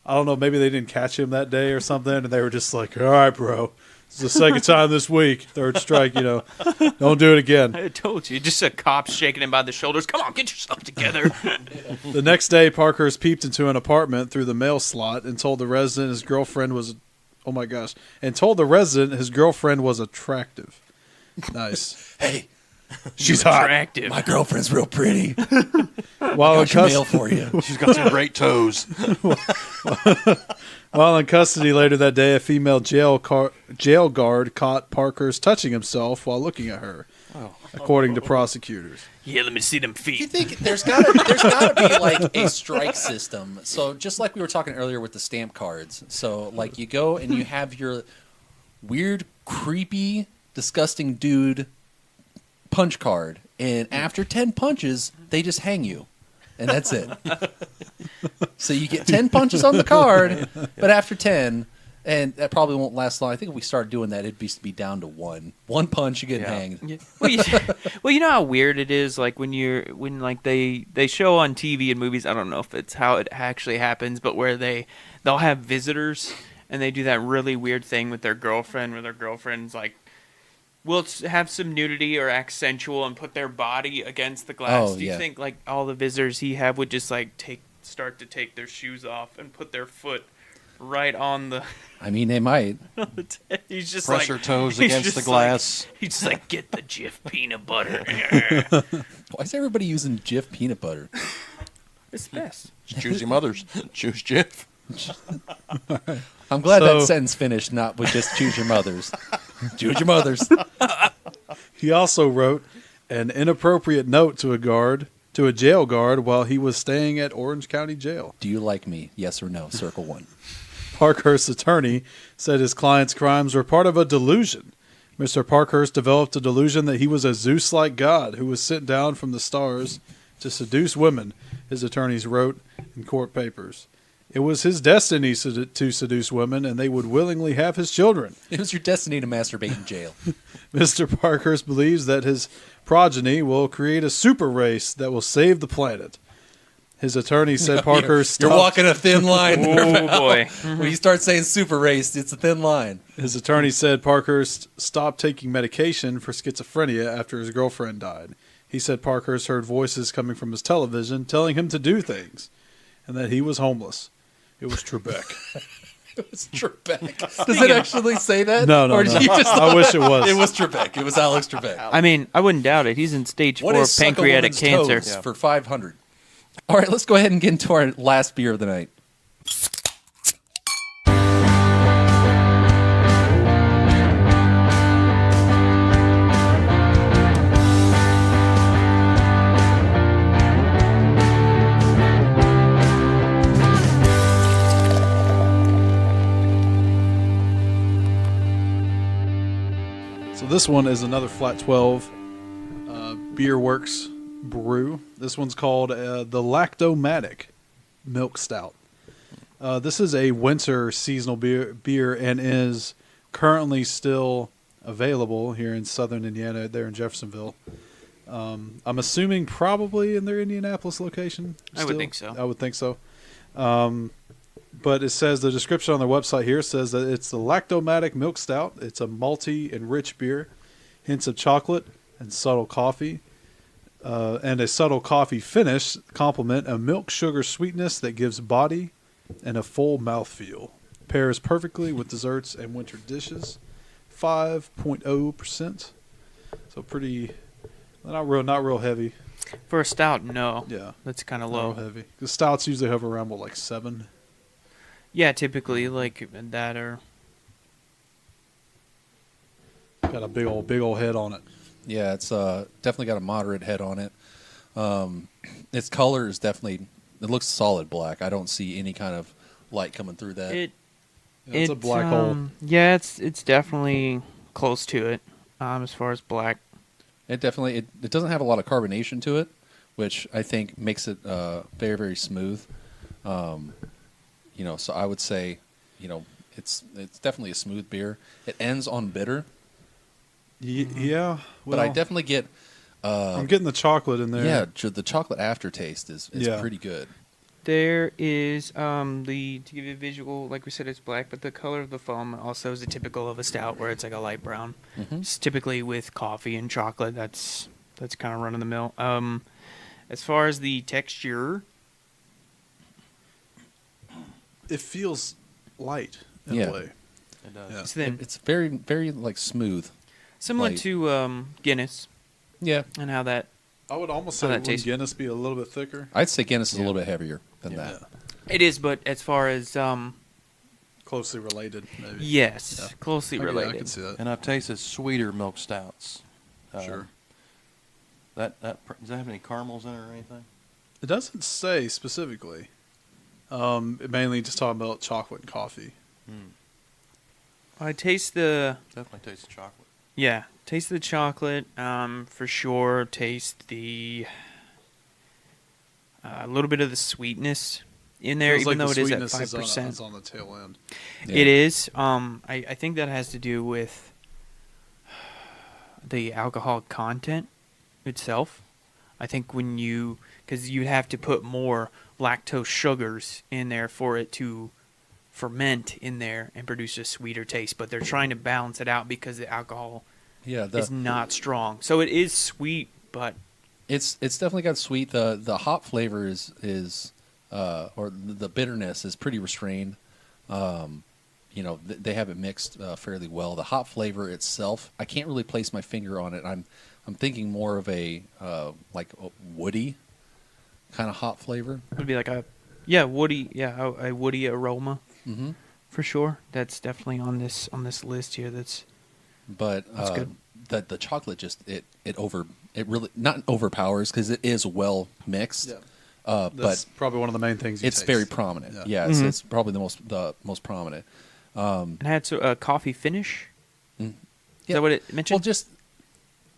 I don't know, maybe they didn't catch him that day or something, and they were just like, all right, bro, it's the second time this week, third strike, don't do it again. I told you, just a cop shaking him by the shoulders. Come on, get yourself together. The next day, Parkhurst peeped into an apartment through the mail slot and told the resident his girlfriend was, attractive. Nice. Hey, She's hot. Attractive. my girlfriend's real pretty. While in, Got your mail for you. She's got some great toes. while in custody later that day, a female jail guard caught Parkhurst touching himself while looking at her, according to prosecutors. Yeah, let me see them You feet. think there's gotta be like a strike system. So just like we were talking earlier with the stamp cards. So like you go and you have your weird, creepy, disgusting dude punch card, and after 10 punches, they just hang you, and that's it. So you get 10 punches on the card, but after 10, and that probably won't last long. I think if we start doing that, it'd be down to one. One punch, you get hanged. Yeah. Well, you know how weird it is, like when like they show on TV and movies. I don't know if it's how it actually happens, but where they'll have visitors and they do that really weird thing with their girlfriend, where their girlfriend's like, will have some nudity or act sensual and put their body against the glass. Oh, Do you yeah. think like all the visitors he have would just like start to take their shoes off and put their foot right on the? I mean, they might. He's just Press like her toes he's against the just glass. Like, he's just like, get the Jif peanut butter. Why is everybody using Jif peanut butter? It's the best. Choose your mothers. Choose Jeff. I'm glad So- that sentence finished, not with just choose your mothers. Choose your mothers. He also wrote an inappropriate note to a jail guard while he was staying at Orange County Jail. Do you like me? Yes or no? Circle 1. Parkhurst's attorney said his client's crimes were part of a delusion. Mr. Parkhurst developed a delusion that he was a Zeus-like god who was sent down from the stars to seduce women, his attorneys wrote in court papers. It was his destiny to seduce women, and they would willingly have his children. It was your destiny to masturbate in jail. Mr. Parkhurst believes that his progeny will create a super race that will save the planet. His attorney said Parkhurst You're stopped- walking a thin line there, Oh pal. boy. When you start saying super race, it's a thin line. His attorney said Parkhurst stopped taking medication for schizophrenia after his girlfriend died. He said Parkhurst heard voices coming from his television telling him to do things, and that he was homeless. It was Trebek. It's Trebek. Does it actually say that? No. Or did you just I wish it was. It was Trebek. It was Alex Trebek. I mean, I wouldn't doubt it. He's in stage What 4 is pancreatic suck a woman's cancer. toes for 500? All right, let's go ahead and get into our last beer of the night. this one is another Flat 12 Beer Works brew. This one's called the Lactomatic Milk Stout. This is a winter seasonal beer and is currently still available here in southern Indiana, there in Jeffersonville. I'm assuming probably in their Indianapolis location. I would think so. I would think so. But it says the description on their website here says that it's the Lactomatic Milk Stout. It's a malty and rich beer, hints of chocolate and subtle coffee, and a subtle coffee finish complement a milk sugar sweetness that gives body and a full mouthfeel. Pairs perfectly with desserts and winter dishes. 5.0%. So pretty, not real heavy. For a stout, no. Yeah, That's kind of not real low. heavy. The stouts usually hover around like 7. Yeah, typically like that or Got a big old head on it. Yeah, it's definitely got a moderate head on it. Its color is definitely, it looks solid black. I don't see any kind of light coming through that. It's a black hole. Yeah, it's definitely close to it as far as black. It definitely, it doesn't have a lot of carbonation to it, which I think makes it very, very smooth. So I would say, it's definitely a smooth beer. It ends on bitter, Yeah, but I well, definitely get, I'm getting the chocolate in there. yeah, the chocolate aftertaste is Yeah. pretty good. There is to give you a visual, like we said, it's black, but the color of the foam also is typical of a stout, where it's like a light brown. Mhm. It's typically with coffee and chocolate. That's kind of run of the mill. As far as the texture, It feels light in Yeah. a way. It does. Yeah. it's thin, It's very, very like smooth. similar light. to Guinness Yeah, and how that. I would almost How say that would tastes. Guinness be a little bit thicker. I'd say Guinness is a Yeah. little bit heavier than Yeah. that. It is, but as far as Closely related, maybe. yes, Yeah. closely I related. can see that. And I've tasted sweeter milk stouts. Sure. Does that have any caramels in it or anything? It doesn't say specifically. It mainly just talking about chocolate and coffee. I taste the Definitely tastes chocolate. taste the chocolate. For sure, taste the a little bit of the sweetness in there, Feels even like though the it is at sweetness 5%. is on the tail end. Yeah. It is. I think that has to do with the alcohol content itself. I think because you have to put more lactose sugars in there for it to ferment in there and produce a sweeter taste. But they're trying to balance it out because the alcohol Yeah, is not strong. So it is sweet, but it's definitely got sweet. The hop flavor is or the bitterness is pretty restrained. They have it mixed fairly well. The hop flavor itself, I can't really place my finger on it. I'm thinking more of a like a woody kind of hop flavor. it would be like a woody aroma Mm-hmm. for sure. That's definitely on this list here. But That's good. the chocolate just it really not overpowers because it is well mixed. Yeah. But That's probably one of the main things you it's taste. very prominent. Yeah. Yeah, Mhm. it's probably the most prominent. It had a coffee finish. Mm. Is Yeah. that what it mentioned? Well, just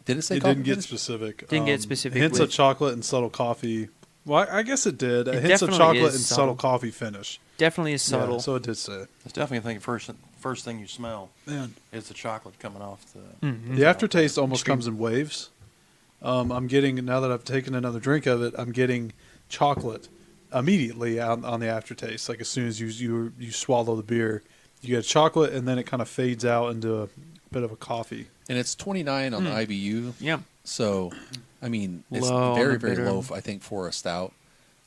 did it say It coffee didn't get finish? specific. Didn't get specific Hints with- of chocolate and subtle coffee. Well, I guess it did. It Hints of definitely chocolate is and subtle. subtle coffee finish. Definitely is subtle. Yeah, so it did say. It's definitely, I think, first thing you smell Man, is the chocolate coming off the. Mhm. the aftertaste almost Extreme. comes in waves. I'm getting, now that I've taken another drink of it, I'm getting chocolate immediately on the aftertaste. Like as soon as you swallow the beer, you get chocolate, and then it kind of fades out into a bit of a coffee. And it's 29 on the IBU. Yeah. So, I mean, it's Low on very, the very bitter. low, I think, for a stout.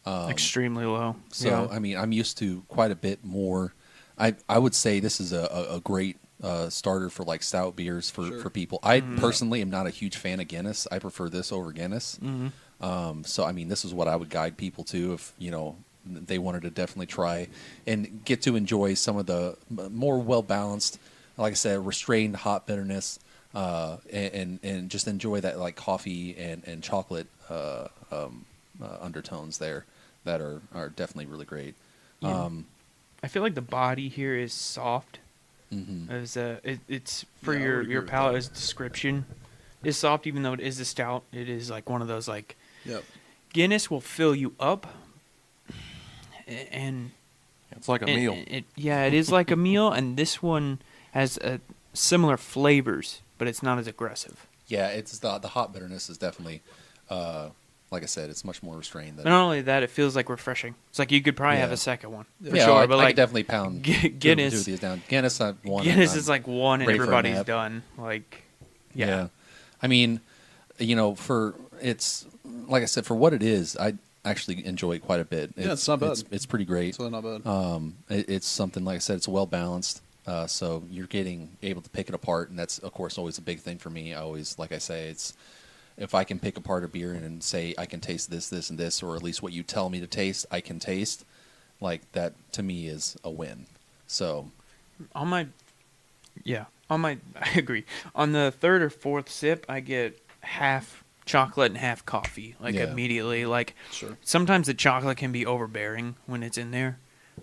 Extremely low. So, yeah. I mean, I'm used to quite a bit more. I would say this is a great starter for like stout beers for people. I personally am not a huge fan of Guinness. I prefer this over Guinness. So, I mean, this is what I would guide people to if, they wanted to definitely try and get to enjoy some of the more well-balanced, like I said, restrained hot bitterness, and just enjoy that like coffee and chocolate undertones there that are definitely really great. Yeah. I feel like the body here is soft Mm-hmm. It's for Yeah, I would agree your with palate that. as description. Is soft, even though it is a stout. It is like one of those like Yep. Guinness will fill you up, and It's like a meal. It is like a meal, and this one has similar flavors, but it's not as aggressive. Yeah, it's the hot bitterness is definitely, like I said, it's much more restrained than. But not only that, it feels like refreshing. It's like you could probably have Yeah. a second one for Yeah, sure. I, but I like could definitely pound Guinness, two of these down. Guinness, I one. Guinness I'm is like one, and ready for a everybody's nap. done. Like, Yeah. yeah. I mean, for it's like I said, for what it is, I actually enjoy it quite a bit. Yeah, it's not bad. It's pretty great. It's really not bad. It's something like I said, it's well balanced. So you're able to pick it apart, and that's of course always a big thing for me. I always, like I say, it's if I can pick apart a beer and say I can taste this, this, and this, or at least what you tell me to taste, I can taste. Like that to me is a win. So I agree. On the third or fourth sip, I get half chocolate and half coffee, like Yeah. immediately. Like Sure. sometimes the chocolate can be overbearing when it's in there,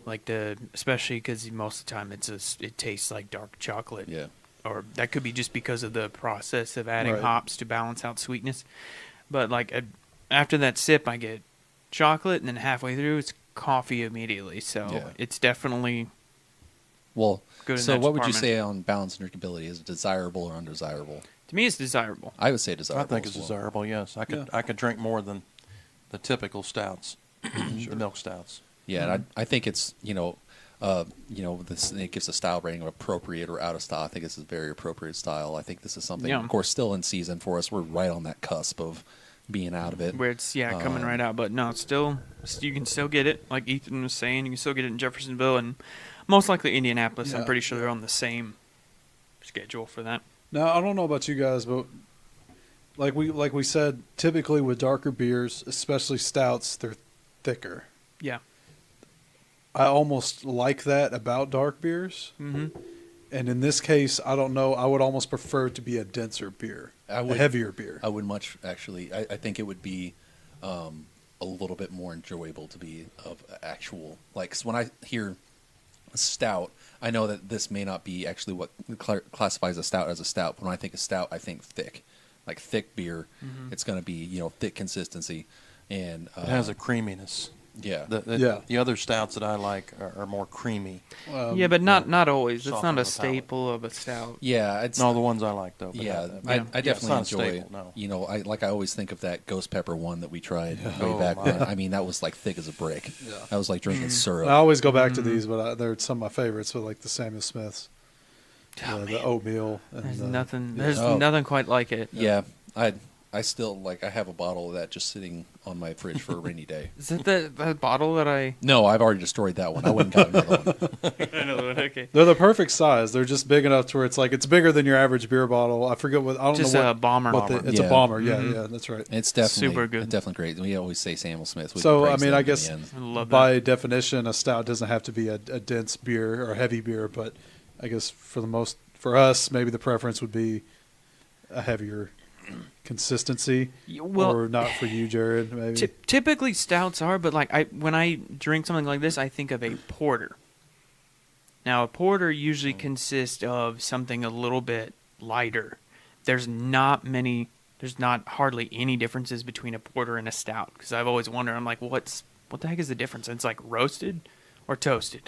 like especially because most of the time it tastes like dark chocolate. yeah, Or that could be just because of the process of adding Right. hops to balance out sweetness. But like after that sip, I get chocolate, and then halfway through, it's coffee immediately. So Yeah. it's definitely well. good. So in that what would you department. say on balance and drinkability? Is it desirable or undesirable? To me, it's desirable. I would say I desirable. think as it's well. desirable. Yes, I Yeah. could drink more than the typical stouts, the milk stouts. Yeah, and I think it's this it gives a style rating of appropriate or out of style. I think this is a very appropriate style. I think this is something, Yeah. of course, still in season for us. We're right on that cusp of being out of it. Where it's coming right out, but no, it's still you can still get it. Like Ethan was saying, you can still get it in Jeffersonville and most likely Indianapolis. I'm Yeah. pretty sure they're on the same schedule for that. Now I don't know about you guys, but like we said, typically with darker beers, especially stouts, they're thicker. Yeah. I almost like that about dark beers. Mm-hmm. And in this case, I don't know. I would almost prefer it to be a denser beer, I a would- heavier beer. I would much actually. I think it would be a little bit more enjoyable to be of actual like 'cause when I hear a stout, I know that this may not be actually what classifies a stout as a stout. But when I think of stout, I think thick, like thick beer. Mm-hmm. It's going to be thick consistency, and It has a creaminess. yeah. The other stouts that I like are more creamy. Yeah, but not always. It's soften not a the palate. staple of a stout. Yeah, it's No, the ones I like though. But yeah. that- I Yeah. it's definitely not a enjoy. staple, no. I always think of that ghost pepper one that we tried way Oh, back my. when. I mean, that was like thick as a brick. Yeah. That was like drinking syrup. I always go back to these, but they're some of my favorites. With like the Samuel Smiths, the oatmeal. And There's the, nothing. yeah. There's Oh. nothing quite like it. Yeah, I still I have a bottle of that just sitting on my fridge for a rainy day. Is it the bottle that I? No, I've already destroyed that one. I wouldn't got another one. Another one. Okay. They're the perfect size. They're just big enough to where it's like it's bigger than your average beer bottle. I forget what I don't Just know what a bomber. it's Yeah. a bomber. Yeah, Mhm. yeah, that's right. It's definitely Super good. Definitely great. We always say Samuel Smith. We So, praise I mean, them I in the guess end. I love that. By definition, a stout doesn't have to be a dense beer or a heavy beer, but I guess for us, maybe the preference would be a heavier consistency, Well, or not for you, Jared. Maybe. typically stouts are, but like when I drink something like this, I think of a porter. Now, a porter usually consists of something a little bit lighter. There's not hardly any differences between a porter and a stout, because I've always wondered. I'm like, what the heck is the difference? And it's like roasted or toasted.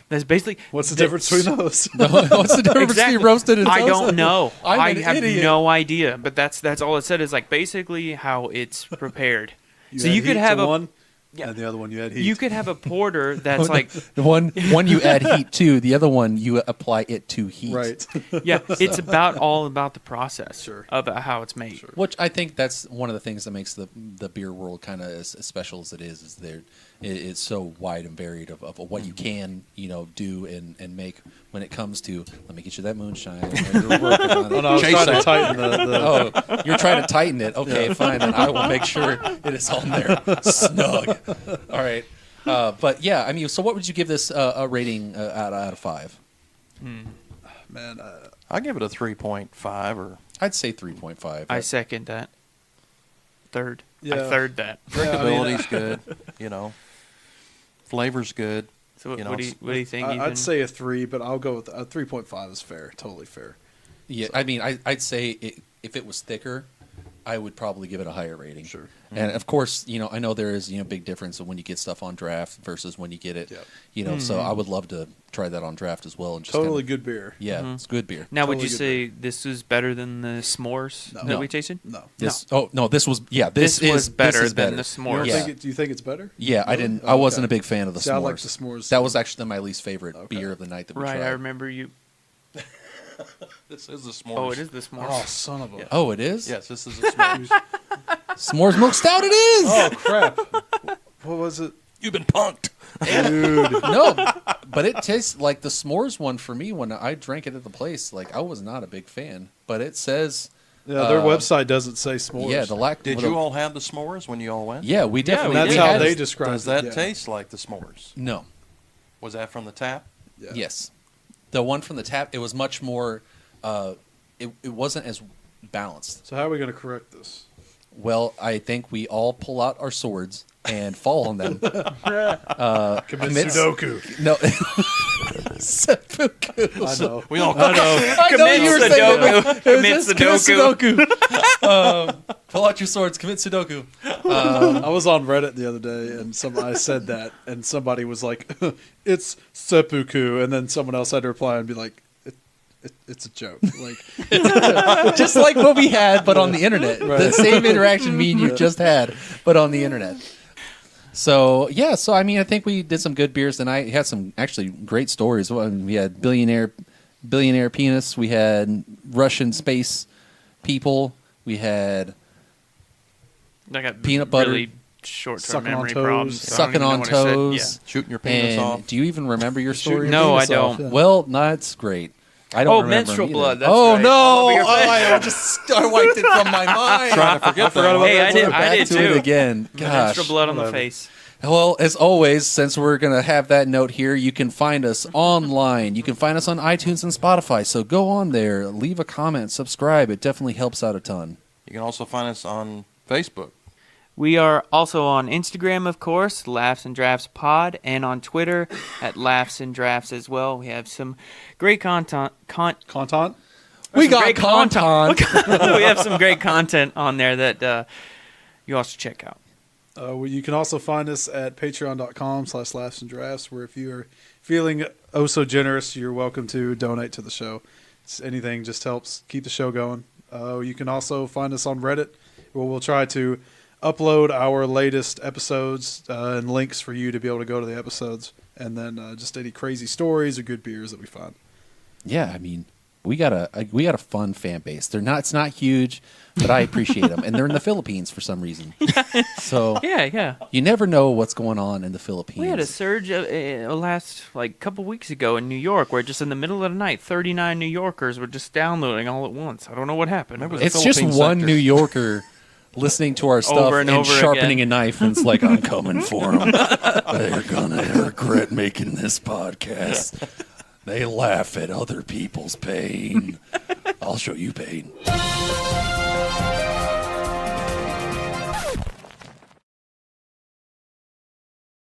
That's basically What's the difference between those? What's the difference Exactly. between roasted and I toasted? don't know. I'm I an have idiot. no idea. But that's all it said is like basically how it's prepared. So add you could heat have to a one, yeah. and the other one you add heat. you could have a porter that's like The one you add heat to, the other one you apply it to heat. right. yeah, it's all about the process Sure. of how it's made. Sure. Which I think that's one of the things that makes the beer world kind of as special as it is it's so wide and varied of what you can do and make when it comes to let me get you that moonshine. You're working on it. Oh, no, I was Chase trying to it. tighten the Oh, you're trying to tighten it. Okay, fine. Then I will make sure it is on there snug. All right. But yeah, I mean, so what would you give this a rating out of 5? man. I give it a 3.5 or I'd say 3.5. I second that. I Yeah. third that. Yeah, I mean, drinkability's good. Flavor's good. So what, You know, what do you think? Ethan? I'd say a 3, but I'll go with a 3.5 is fair, totally fair. Yeah, I mean, I'd say if it was thicker, I would probably give it a higher rating. Sure. And of course, I know there is big difference of when you get stuff on draft versus when you get it. Yep. So I would love to try that on draft as well. And just Totally kinda- good beer. Yeah, it's good beer. Now, would totally you good say this was better than the s'mores that No. we tasted? No. This this was This is was better this is than the You s'mores. don't Yeah. do you think it's better? Yeah, I Really? didn't. Oh, I wasn't okay. a big fan of the See, s'mores. I like the s'mores. That was actually my least favorite Okay. beer of the night that we Right, tried. I remember you. This is the s'mores. Oh, it is the s'mores. Oh, son of a... Oh, it is? Yes, this is the s'mores. S'mores milk stout it is! Oh, crap. What was it? You've been punked. Dude. No, but it tastes like the s'mores one for me when I drank it at the place. Like, I was not a big fan. But it says... Yeah, their website doesn't say s'mores. Yeah, the Did you all have the s'mores when you all went? Yeah, we definitely That's we how had- they describe Does it. that yeah. taste like the s'mores? No. Was that from the tap? Yeah. Yes. The one from the tap, it was much more... it wasn't as balanced. So how are we going to correct this? Well, I think we all pull out our swords and fall on them. Commit Commits- Sudoku. No. Seppuku. I know. We all I know Commit you were saying Sudoku. that. Commit Commit Sudoku. Pull out your swords. Commit Sudoku. I was on Reddit the other day, and I said that, and somebody was like, "It's seppuku," and then someone else had to reply and be like, "It's a joke." Like, Just like what we had, but on the internet. The Right. same interaction me and you just had, but on the internet. So, yeah. So, I mean, I think we did some good beers tonight. We had some actually great stories. We had billionaire penis. We had Russian space people. We had I got Peanut butter. really short-term Sucking on memory toes. problems. so I don't Sucking even know on what I said. toes. shooting your penis And off. do you even remember your shooting story? your No, I penis off, don't. yeah. Well, that's great. I don't Oh, remember menstrual either. blood, that's oh right. no! All over your I wiped it from my mind. Trying to forget that. forgot one. Hey, I did. Back I did to too. it again. Gosh. Menstrual blood on the whatever. face. Well, as always, since we're going to have that note here, you can find us online. You can find us on iTunes and Spotify. So go on there, leave a comment, subscribe. It definitely helps out a ton. You can also find us on Facebook. We are also on Instagram, of course, Laughs and Drafts Pod, and on Twitter at Laughs and Drafts as well. We have some great content. content. We some got great content. we have some great content on there that you all should check out. Well, you can also find us at patreon.com/laughsanddrafts, where if you are feeling oh so generous, you're welcome to donate to the show. Anything just helps keep the show going. You can also find us on Reddit, where we'll try to upload our latest episodes and links for you to be able to go to the episodes, and then just any crazy stories or good beers that we find. Yeah, I mean, we got a fun fan base. It's not huge, but I appreciate them, and they're in the Philippines for some reason. So Yeah. you never know what's going on in the Philippines. We had a surge last couple weeks ago in New York, where just in the middle of the night, 39 New Yorkers were just downloading all at once. I don't know what happened. Maybe but- It's just Philippine one sector. New Yorker listening to our stuff Over and over sharpening again. a knife, and it's like, I'm coming for them. They're gonna regret making this podcast. They laugh at other people's pain. I'll show you pain.